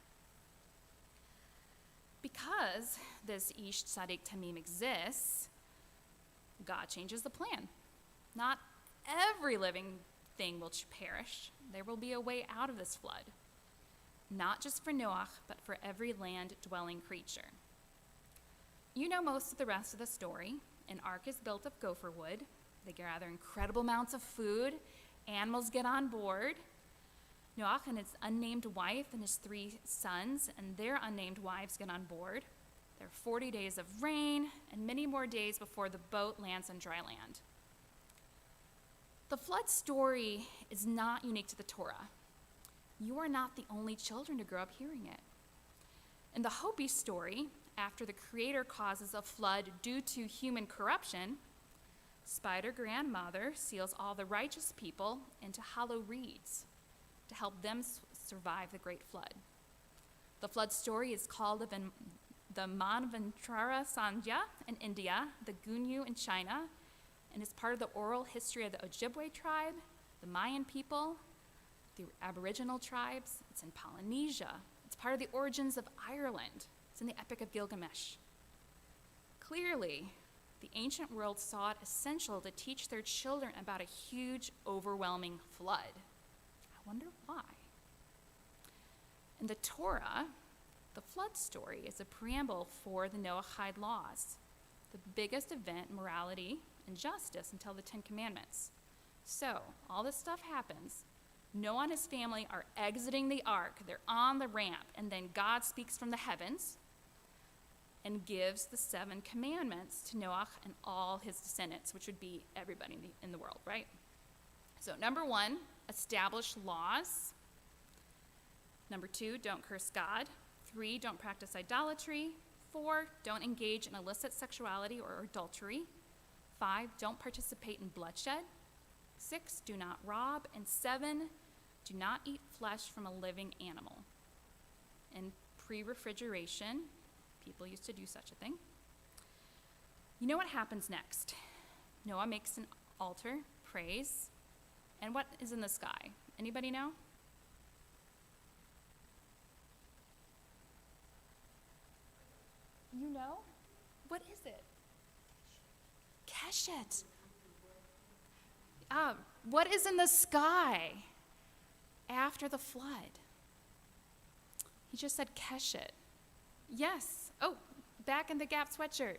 Because this Ish Sadiq Tamim exists, God changes the plan. Not every living thing will perish. There will be a way out of this flood. Not just for Noah, but for every land-dwelling creature. You know most of the rest of the story. An ark is built of gopher wood. They gather incredible amounts of food. Animals get on board. Noah and his unnamed wife and his 3 sons and their unnamed wives get on board. There are 40 days of rain and many more days before the boat lands on dry land. The flood story is not unique to the Torah. You are not the only children to grow up hearing it. In the Hopi story, after the Creator causes a flood due to human corruption, Spider Grandmother seals all the righteous people into hollow reeds to help them survive the great flood. The flood story is called the Manvantara Sandhya in India, the Gunyu in China, and is part of the oral history of the Ojibwe tribe, the Mayan people, the Aboriginal tribes. It's in Polynesia. It's part of the origins of Ireland. It's in the Epic of Gilgamesh. Clearly, the ancient world saw it essential to teach their children about a huge, overwhelming flood. I wonder why. In the Torah, the flood story is a preamble for the Noahide laws, the biggest event in morality and justice until the 10 Commandments. So, all this stuff happens. Noah and his family are exiting the ark. They're on the ramp, and then God speaks from the heavens and gives the 7 commandments to Noah and all his descendants, which would be everybody in the world, right? So, number 1, establish laws. Number 2, don't curse God. 3, don't practice idolatry. 4, don't engage in illicit sexuality or adultery. 5, don't participate in bloodshed. 6, do not rob. And 7, do not eat flesh from a living animal. In pre-refrigeration, people used to do such a thing. You know what happens next? Noah makes an altar, prays, and what is in the sky? Anybody know? You know? What is it? Keshet. What is in the sky after the flood? He just said Keshet. Yes. Oh, back in the Gap sweatshirt.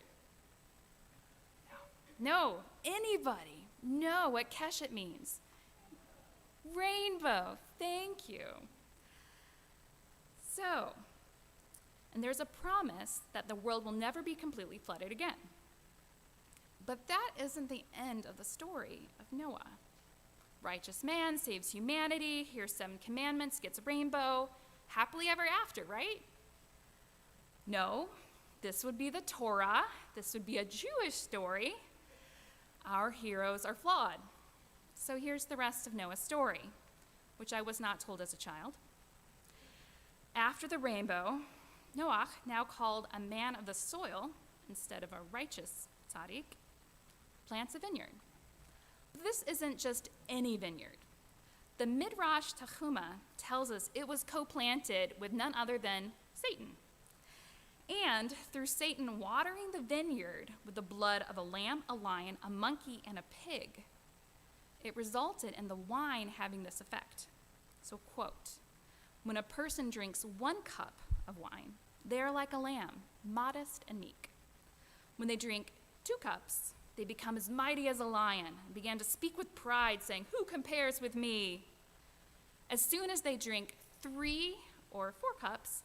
No. Anybody know what Keshet means? Rainbow. Thank you. So, and there's a promise that the world will never be completely flooded again. But that isn't the end of the story of Noah. Righteous man saves humanity, hears 7 commandments, gets a rainbow, happily ever after, right? No, this would be the Torah. This would be a Jewish story. Our heroes are flawed. So here's the rest of Noah's story, which I was not told as a child. After the rainbow, Noah, now called a man of the soil instead of a righteous tzaddik, plants a vineyard. But this isn't just any vineyard. The Midrash Tanchuma tells us it was co-planted with none other than Satan. And through Satan watering the vineyard with the blood of a lamb, a lion, a monkey, and a pig, it resulted in the wine having this effect. So, quote, when a person drinks 1 cup of wine, they are like a lamb, modest and meek. When they drink 2 cups, they become as mighty as a lion and began to speak with pride, saying, "Who compares with me?" As soon as they drink 3 or 4 cups,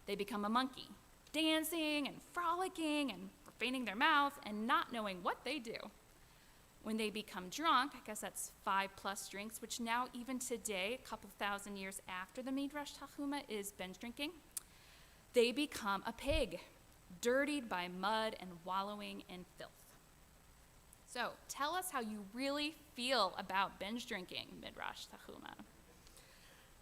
they become a monkey, dancing and frolicking and profaning their mouth and not knowing what they do. When they become drunk, I guess that's 5+ drinks, which now even today, a couple thousand years after the Midrash Tanchuma is binge drinking, they become a pig, dirtied by mud and wallowing in filth. So tell us how you really feel about binge drinking, Midrash Tanchuma.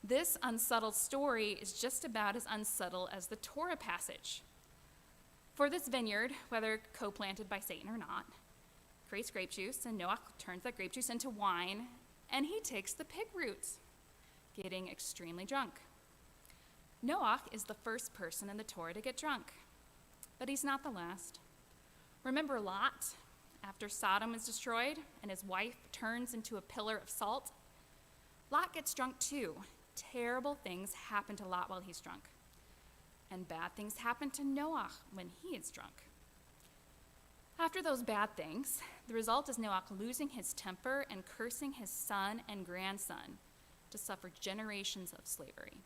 This unsubtle story is just about as unsubtle as the Torah passage. For this vineyard, whether co-planted by Satan or not, creates grape juice, and Noah turns that grape juice into wine, and he takes the pig roots, getting extremely drunk. Noah is the first person in the Torah to get drunk, but he's not the last. Remember Lot? After Sodom is destroyed and his wife turns into a pillar of salt, Lot gets drunk too. Terrible things happen to Lot while he's drunk, and bad things happen to Noah when he is drunk. After those bad things, the result is Noah losing his temper and cursing his son and grandson to suffer generations of slavery.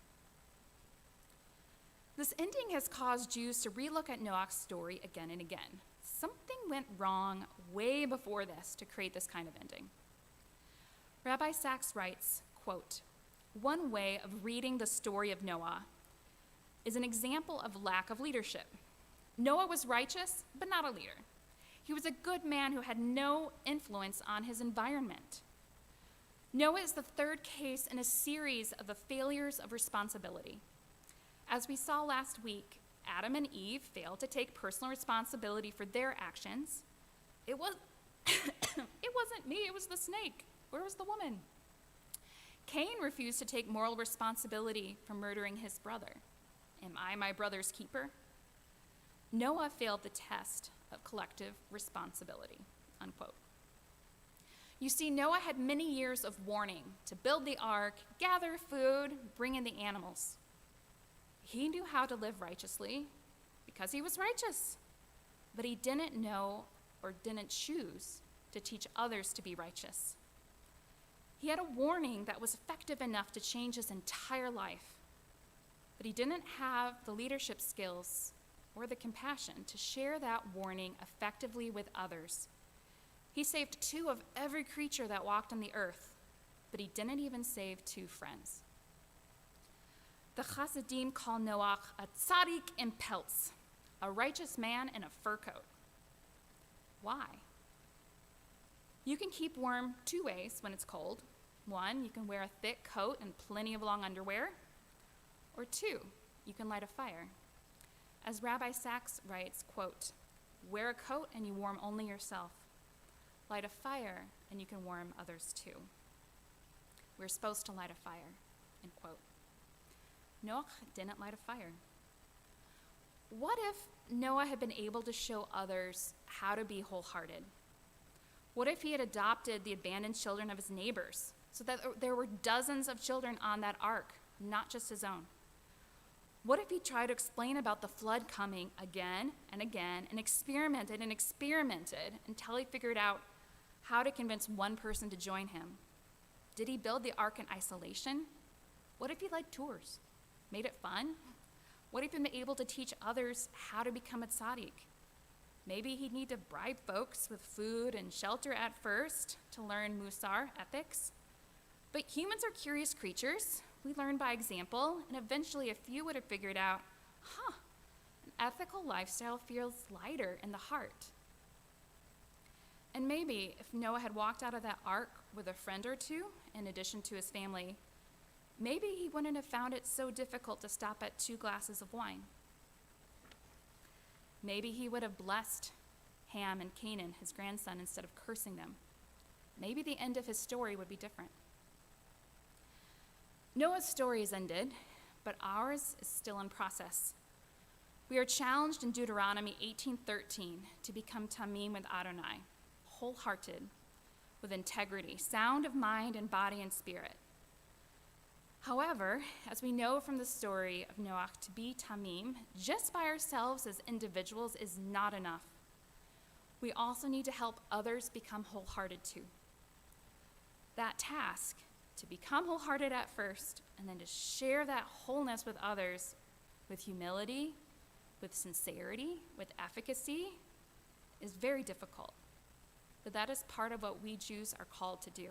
This ending has caused Jews to relook at Noah's story again and again. Something went wrong way before this to create this kind of ending. Rabbi Sachs writes, quote, "One way of reading the story of Noah is an example of lack of leadership. Noah was righteous, but not a leader. He was a good man who had no influence on his environment. Noah is the third case in a series of the failures of responsibility. As we saw last week, Adam and Eve failed to take personal responsibility for their actions. It wasn't me, it was the snake. Where was the woman? Cain refused to take moral responsibility for murdering his brother. Am I my brother's keeper? Noah failed the test of collective responsibility," unquote. You see, Noah had many years of warning to build the ark, gather food, bring in the animals. He knew how to live righteously because he was righteous, but he didn't know or didn't choose to teach others to be righteous. He had a warning that was effective enough to change his entire life, but he didn't have the leadership skills or the compassion to share that warning effectively with others. He saved 2 of every creature that walked on the earth, but he didn't even save 2 friends. The Chassidim call Noah a tzaddik in pelts, a righteous man in a fur coat. Why? You can keep warm 2 ways when it's cold. 1, you can wear a thick coat and plenty of long underwear. Or 2, you can light a fire. As Rabbi Sachs writes, quote, "Wear a coat and you warm only yourself. Light a fire and you can warm others too. We're supposed to light a fire," end quote. Noah didn't light a fire. What if Noah had been able to show others how to be wholehearted? What if he had adopted the abandoned children of his neighbors so that there were dozens of children on that ark, not just his own? What if he tried to explain about the flood coming again and again and experimented until he figured out how to convince one person to join him? Did he build the ark in isolation? What if he led tours, made it fun? What if he'd been able to teach others how to become a tzaddik? Maybe he'd need to bribe folks with food and shelter at first to learn musar, ethics. But humans are curious creatures. We learn by example, and eventually a few would have figured out, an ethical lifestyle feels lighter in the heart. And maybe if Noah had walked out of that ark with a friend or 2, in addition to his family, maybe he wouldn't have found it so difficult to stop at 2 glasses of wine. Maybe he would have blessed Ham and Canaan, his grandson, instead of cursing them. Maybe the end of his story would be different. Noah's story is ended, but ours is still in process. We are challenged in Deuteronomy 18:13 to become tamim with Adonai, wholehearted, with integrity, sound of mind and body and spirit. However, as we know from the story of Noah, to be tamim just by ourselves as individuals is not enough. We also need to help others become wholehearted too. That task, to become wholehearted at first, and then to share that wholeness with others with humility, with sincerity, with efficacy, is very difficult. but that is part of what we Jews are called to do.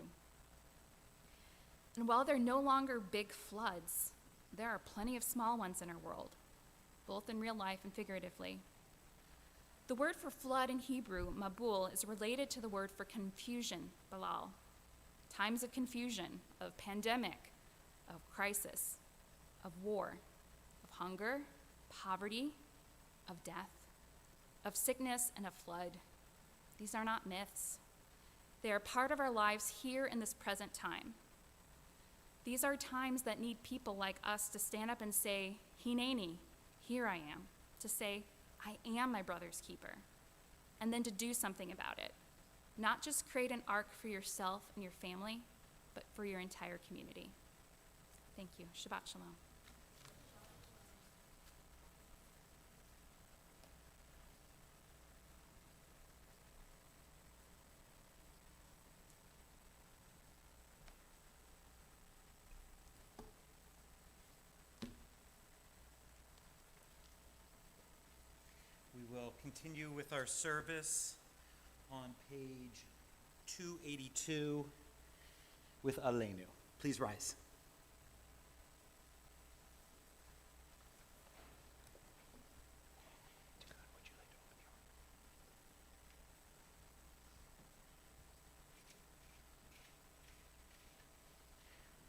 And while there are no longer big floods, there are plenty of small ones in our world, both in real life and figuratively. The word for flood in Hebrew, mabul, is related to the word for confusion, balal. Times of confusion, of pandemic, of crisis, of war, of hunger, poverty, of death, of sickness, and of flood. These are not myths. They are part of our lives here in this present time. These are times that need people like us to stand up and say, Hineni, here I am, to say, I am my brother's keeper, and then to do something about it. Not just create an ark for yourself and your family, but for your entire community. Thank you. Shabbat Shalom. We will continue with our service on page 282 with Aleinu. Please rise.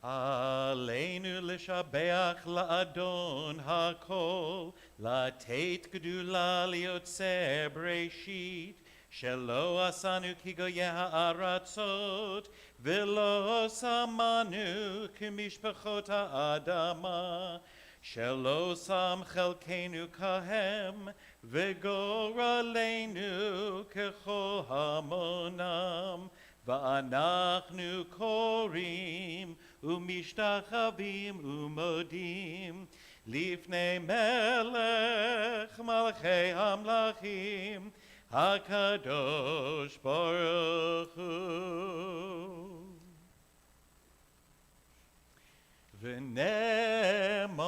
עלינו לשבח לאדון הכל, לתת גדולה ליוצא בראשית, שלא עשנו כגויי הארצות, ולא שמנו כמשפחות האדמה, שלא שם חלקנו כהם, וגורלנו ככל המונם, ואנחנו קוראים ומשתחווים ומודים לפני מלך מלכי המלכים הקדוש ברוך הוא. ונאמר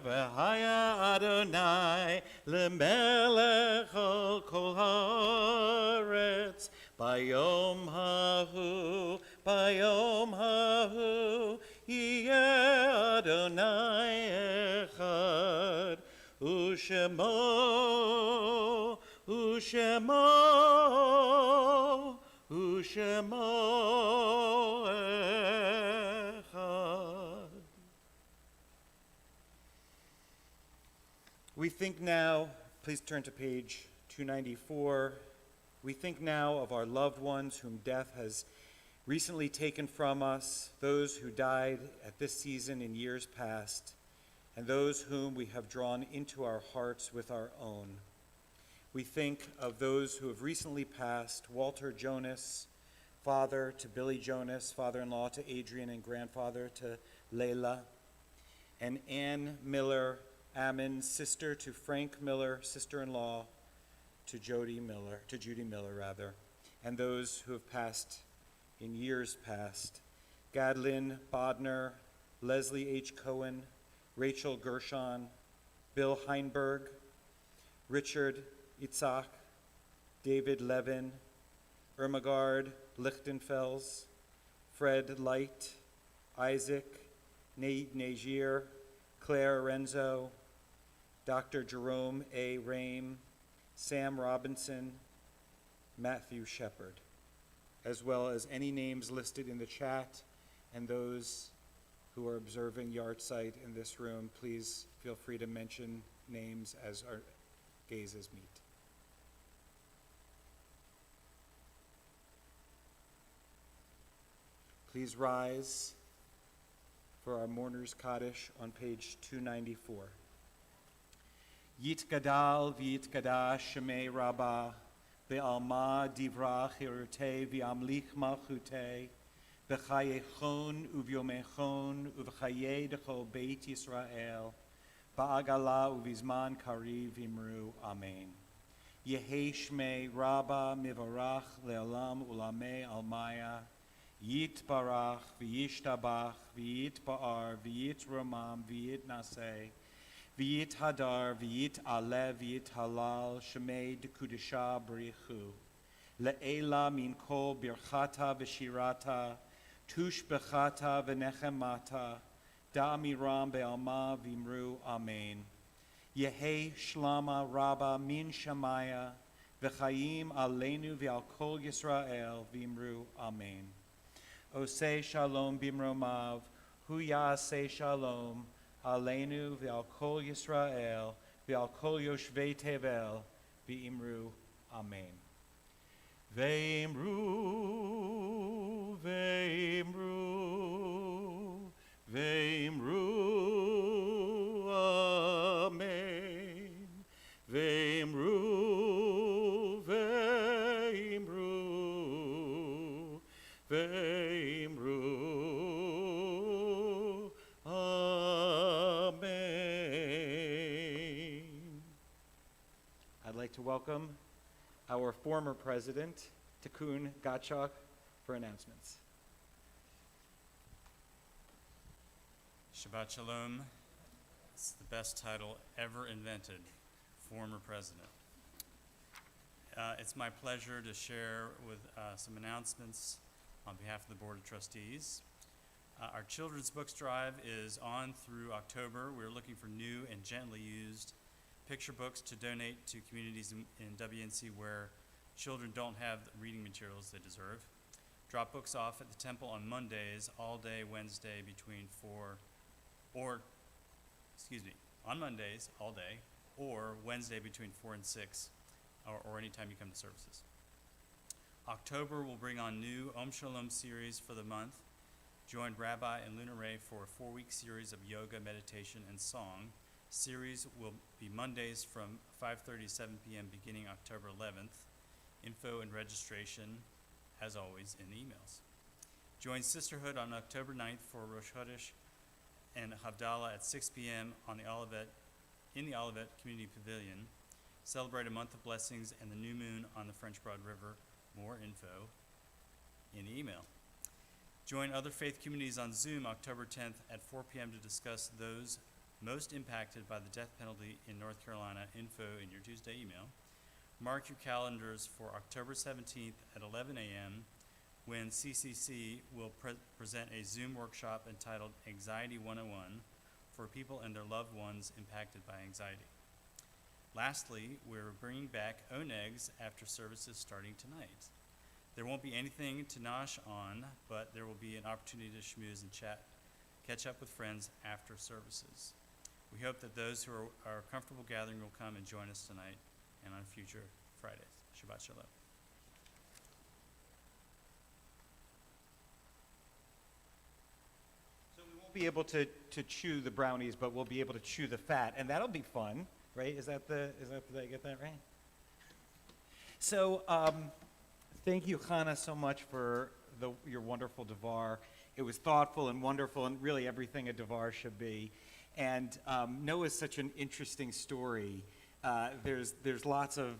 והיה אדוני למלך על כל הארץ ביום ההוא יהיה אדוני אחד ושמו אחד. We think now, please turn to page 294. We think now of our loved ones whom death has recently taken from us, those who died at this season in years past, and those whom we have drawn into our hearts with our own. We think of those who have recently passed, Walter Jonas, father to Billy Jonas, father-in-law to Adrian and grandfather to Layla, and Ann Miller Ammon, sister to Frank Miller, sister-in-law to Judy Miller, and those who have passed in years past, Gadlin Bodner, Leslie H. Cohen, Rachel Gershon, Bill Heinberg, Richard Itzhak, David Levin, Ermagard Lichtenfels, Fred Light, Isaac Najir, Claire Renzo, Dr. Jerome A. Rame, Sam Robinson, Matthew Shepard, as well as any names listed in the chat and those who are observing Yahrzeit in this room. Please feel free to mention names as our gazes meet. Please rise for our mourner's Kaddish on page 294. Yitgadal v'yitgadash shemei Rabbah, be'alma divra chirutei v'amlich malchutei, b'chayechon uvyomechon uv'chayei dechol beit Yisrael, ba'agala uvizman kariv imru, amen. Yehei shmei Rabbah mivarach le'olam ulamei almaya, Yitbarach v'yishtabach v'yitba'ar v'yitromam v'yitnaseh v'yit hadar v'yit aleh v'yit halal shemei dekudisha b'richu Le'ela min kol birchata v'shirata, tushbechata v'nechemata, da'amiram be'alma v'imru amen. Yehi shlama rabba min shamaya, v'chaim aleinu v'al kol Yisrael v'imru amen. Oseh shalom bimromav, hu ya'aseh shalom, aleinu v'al kol Yisrael, v'al kol yoshvei tevel, v'imru amen. Ve'imru, ve'imru, ve'imru, amen. Ve'imru, ve'imru, ve'imru, amen. I'd like to welcome our former president, Tikkun Gottschalk, for announcements. Shabbat Shalom. It's the best title ever invented, former president. It's my pleasure to share with some announcements on behalf of the Board of Trustees. Our children's books drive is on through October. We're looking for new and gently used picture books to donate to communities in WNC where children don't have the reading materials they deserve. Drop books off at the temple on Mondays, all day Wednesday on Mondays, all day, or Wednesday between 4 and 6, or anytime you come to services. October will bring on new Om Shalom series for the month. Join Rabbi and Luna Ray for a 4-week series of yoga, meditation, and song. Series will be Mondays from 5:30 to 7 p.m. beginning October 11th. Info and registration, as always, in the emails. Join Sisterhood on October 9th for Rosh Chodesh and Havdalah at 6 p.m. in the Olivet Community Pavilion. Celebrate a month of blessings and the new moon on the French Broad River. More info in the email. Join other faith communities on Zoom October 10th at 4 p.m. to discuss those most impacted by the death penalty in North Carolina. Info in your Tuesday email. Mark your calendars for October 17th at 11 a.m. when CCC will present a Zoom workshop entitled Anxiety 101 for people and their loved ones impacted by anxiety. Lastly, we're bringing back Onegs after services starting tonight. There won't be anything to nosh on, but there will be an opportunity to schmooze and chat, catch up with friends after services. We hope that those who are comfortable gathering will come and join us tonight and on future Fridays. Shabbat Shalom. So we won't be able to chew the brownies, but we'll be able to chew the fat, and that'll be fun, right? Did I get that right? So thank you, Channah, so much for your wonderful Dvar. It was thoughtful and wonderful, and really everything a Dvar should be. And Noah's such an interesting story. There's lots of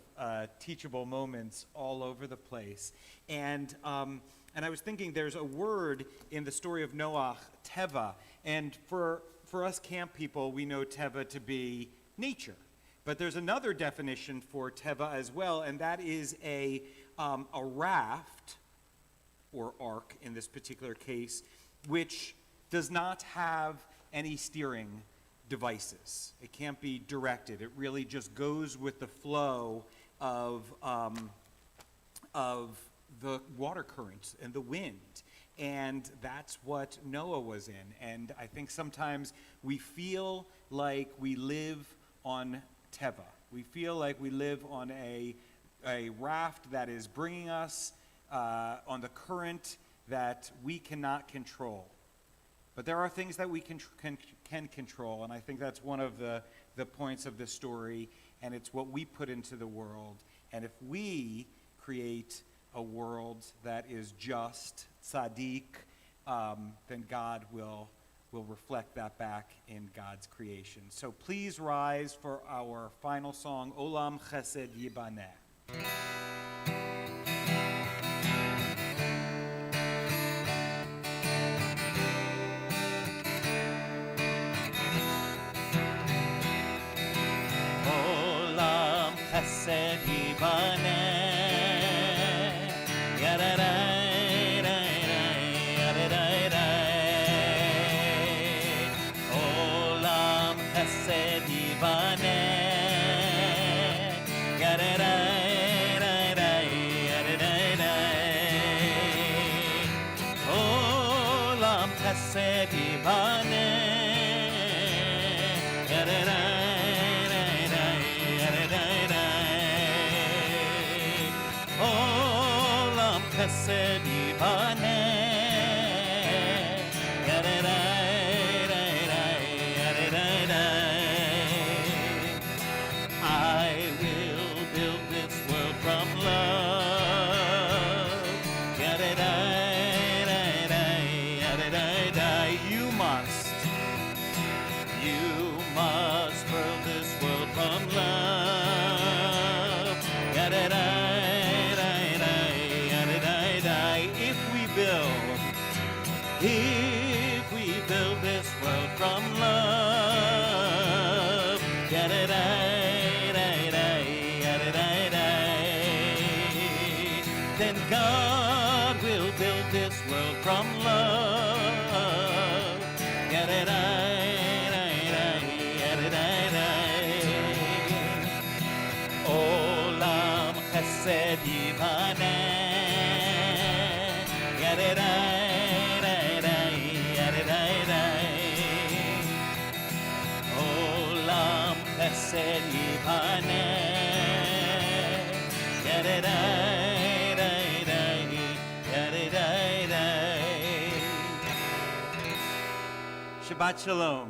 teachable moments all over the place. And I was thinking there's a word in the story of Noah, teva. And for us camp people, we know teva to be nature. But there's another definition for teva as well, and that is a raft, or ark in this particular case, which does not have any steering devices. It can't be directed. It really just goes with the flow of the water currents and the wind. And that's what Noah was in. And I think sometimes we feel like we live on teva. We feel like we live on a raft that is bringing us on the current that we cannot control. But there are things that we can control, and I think that's one of the points of this story, and it's what we put into the world. And if we create a world that is just, tzaddik, then God will reflect that back in God's creation. So please rise for our final song, Olam Chesed Yibaneh. Chesed yibaneh, Olam chesed yibane. Olam chesed yibane. I will build this world from love. You must build this world from love. If we build this world from love, then God will build this world from love. Olam chesed yibane. Olam chesed yibane. Shabbat Shalom.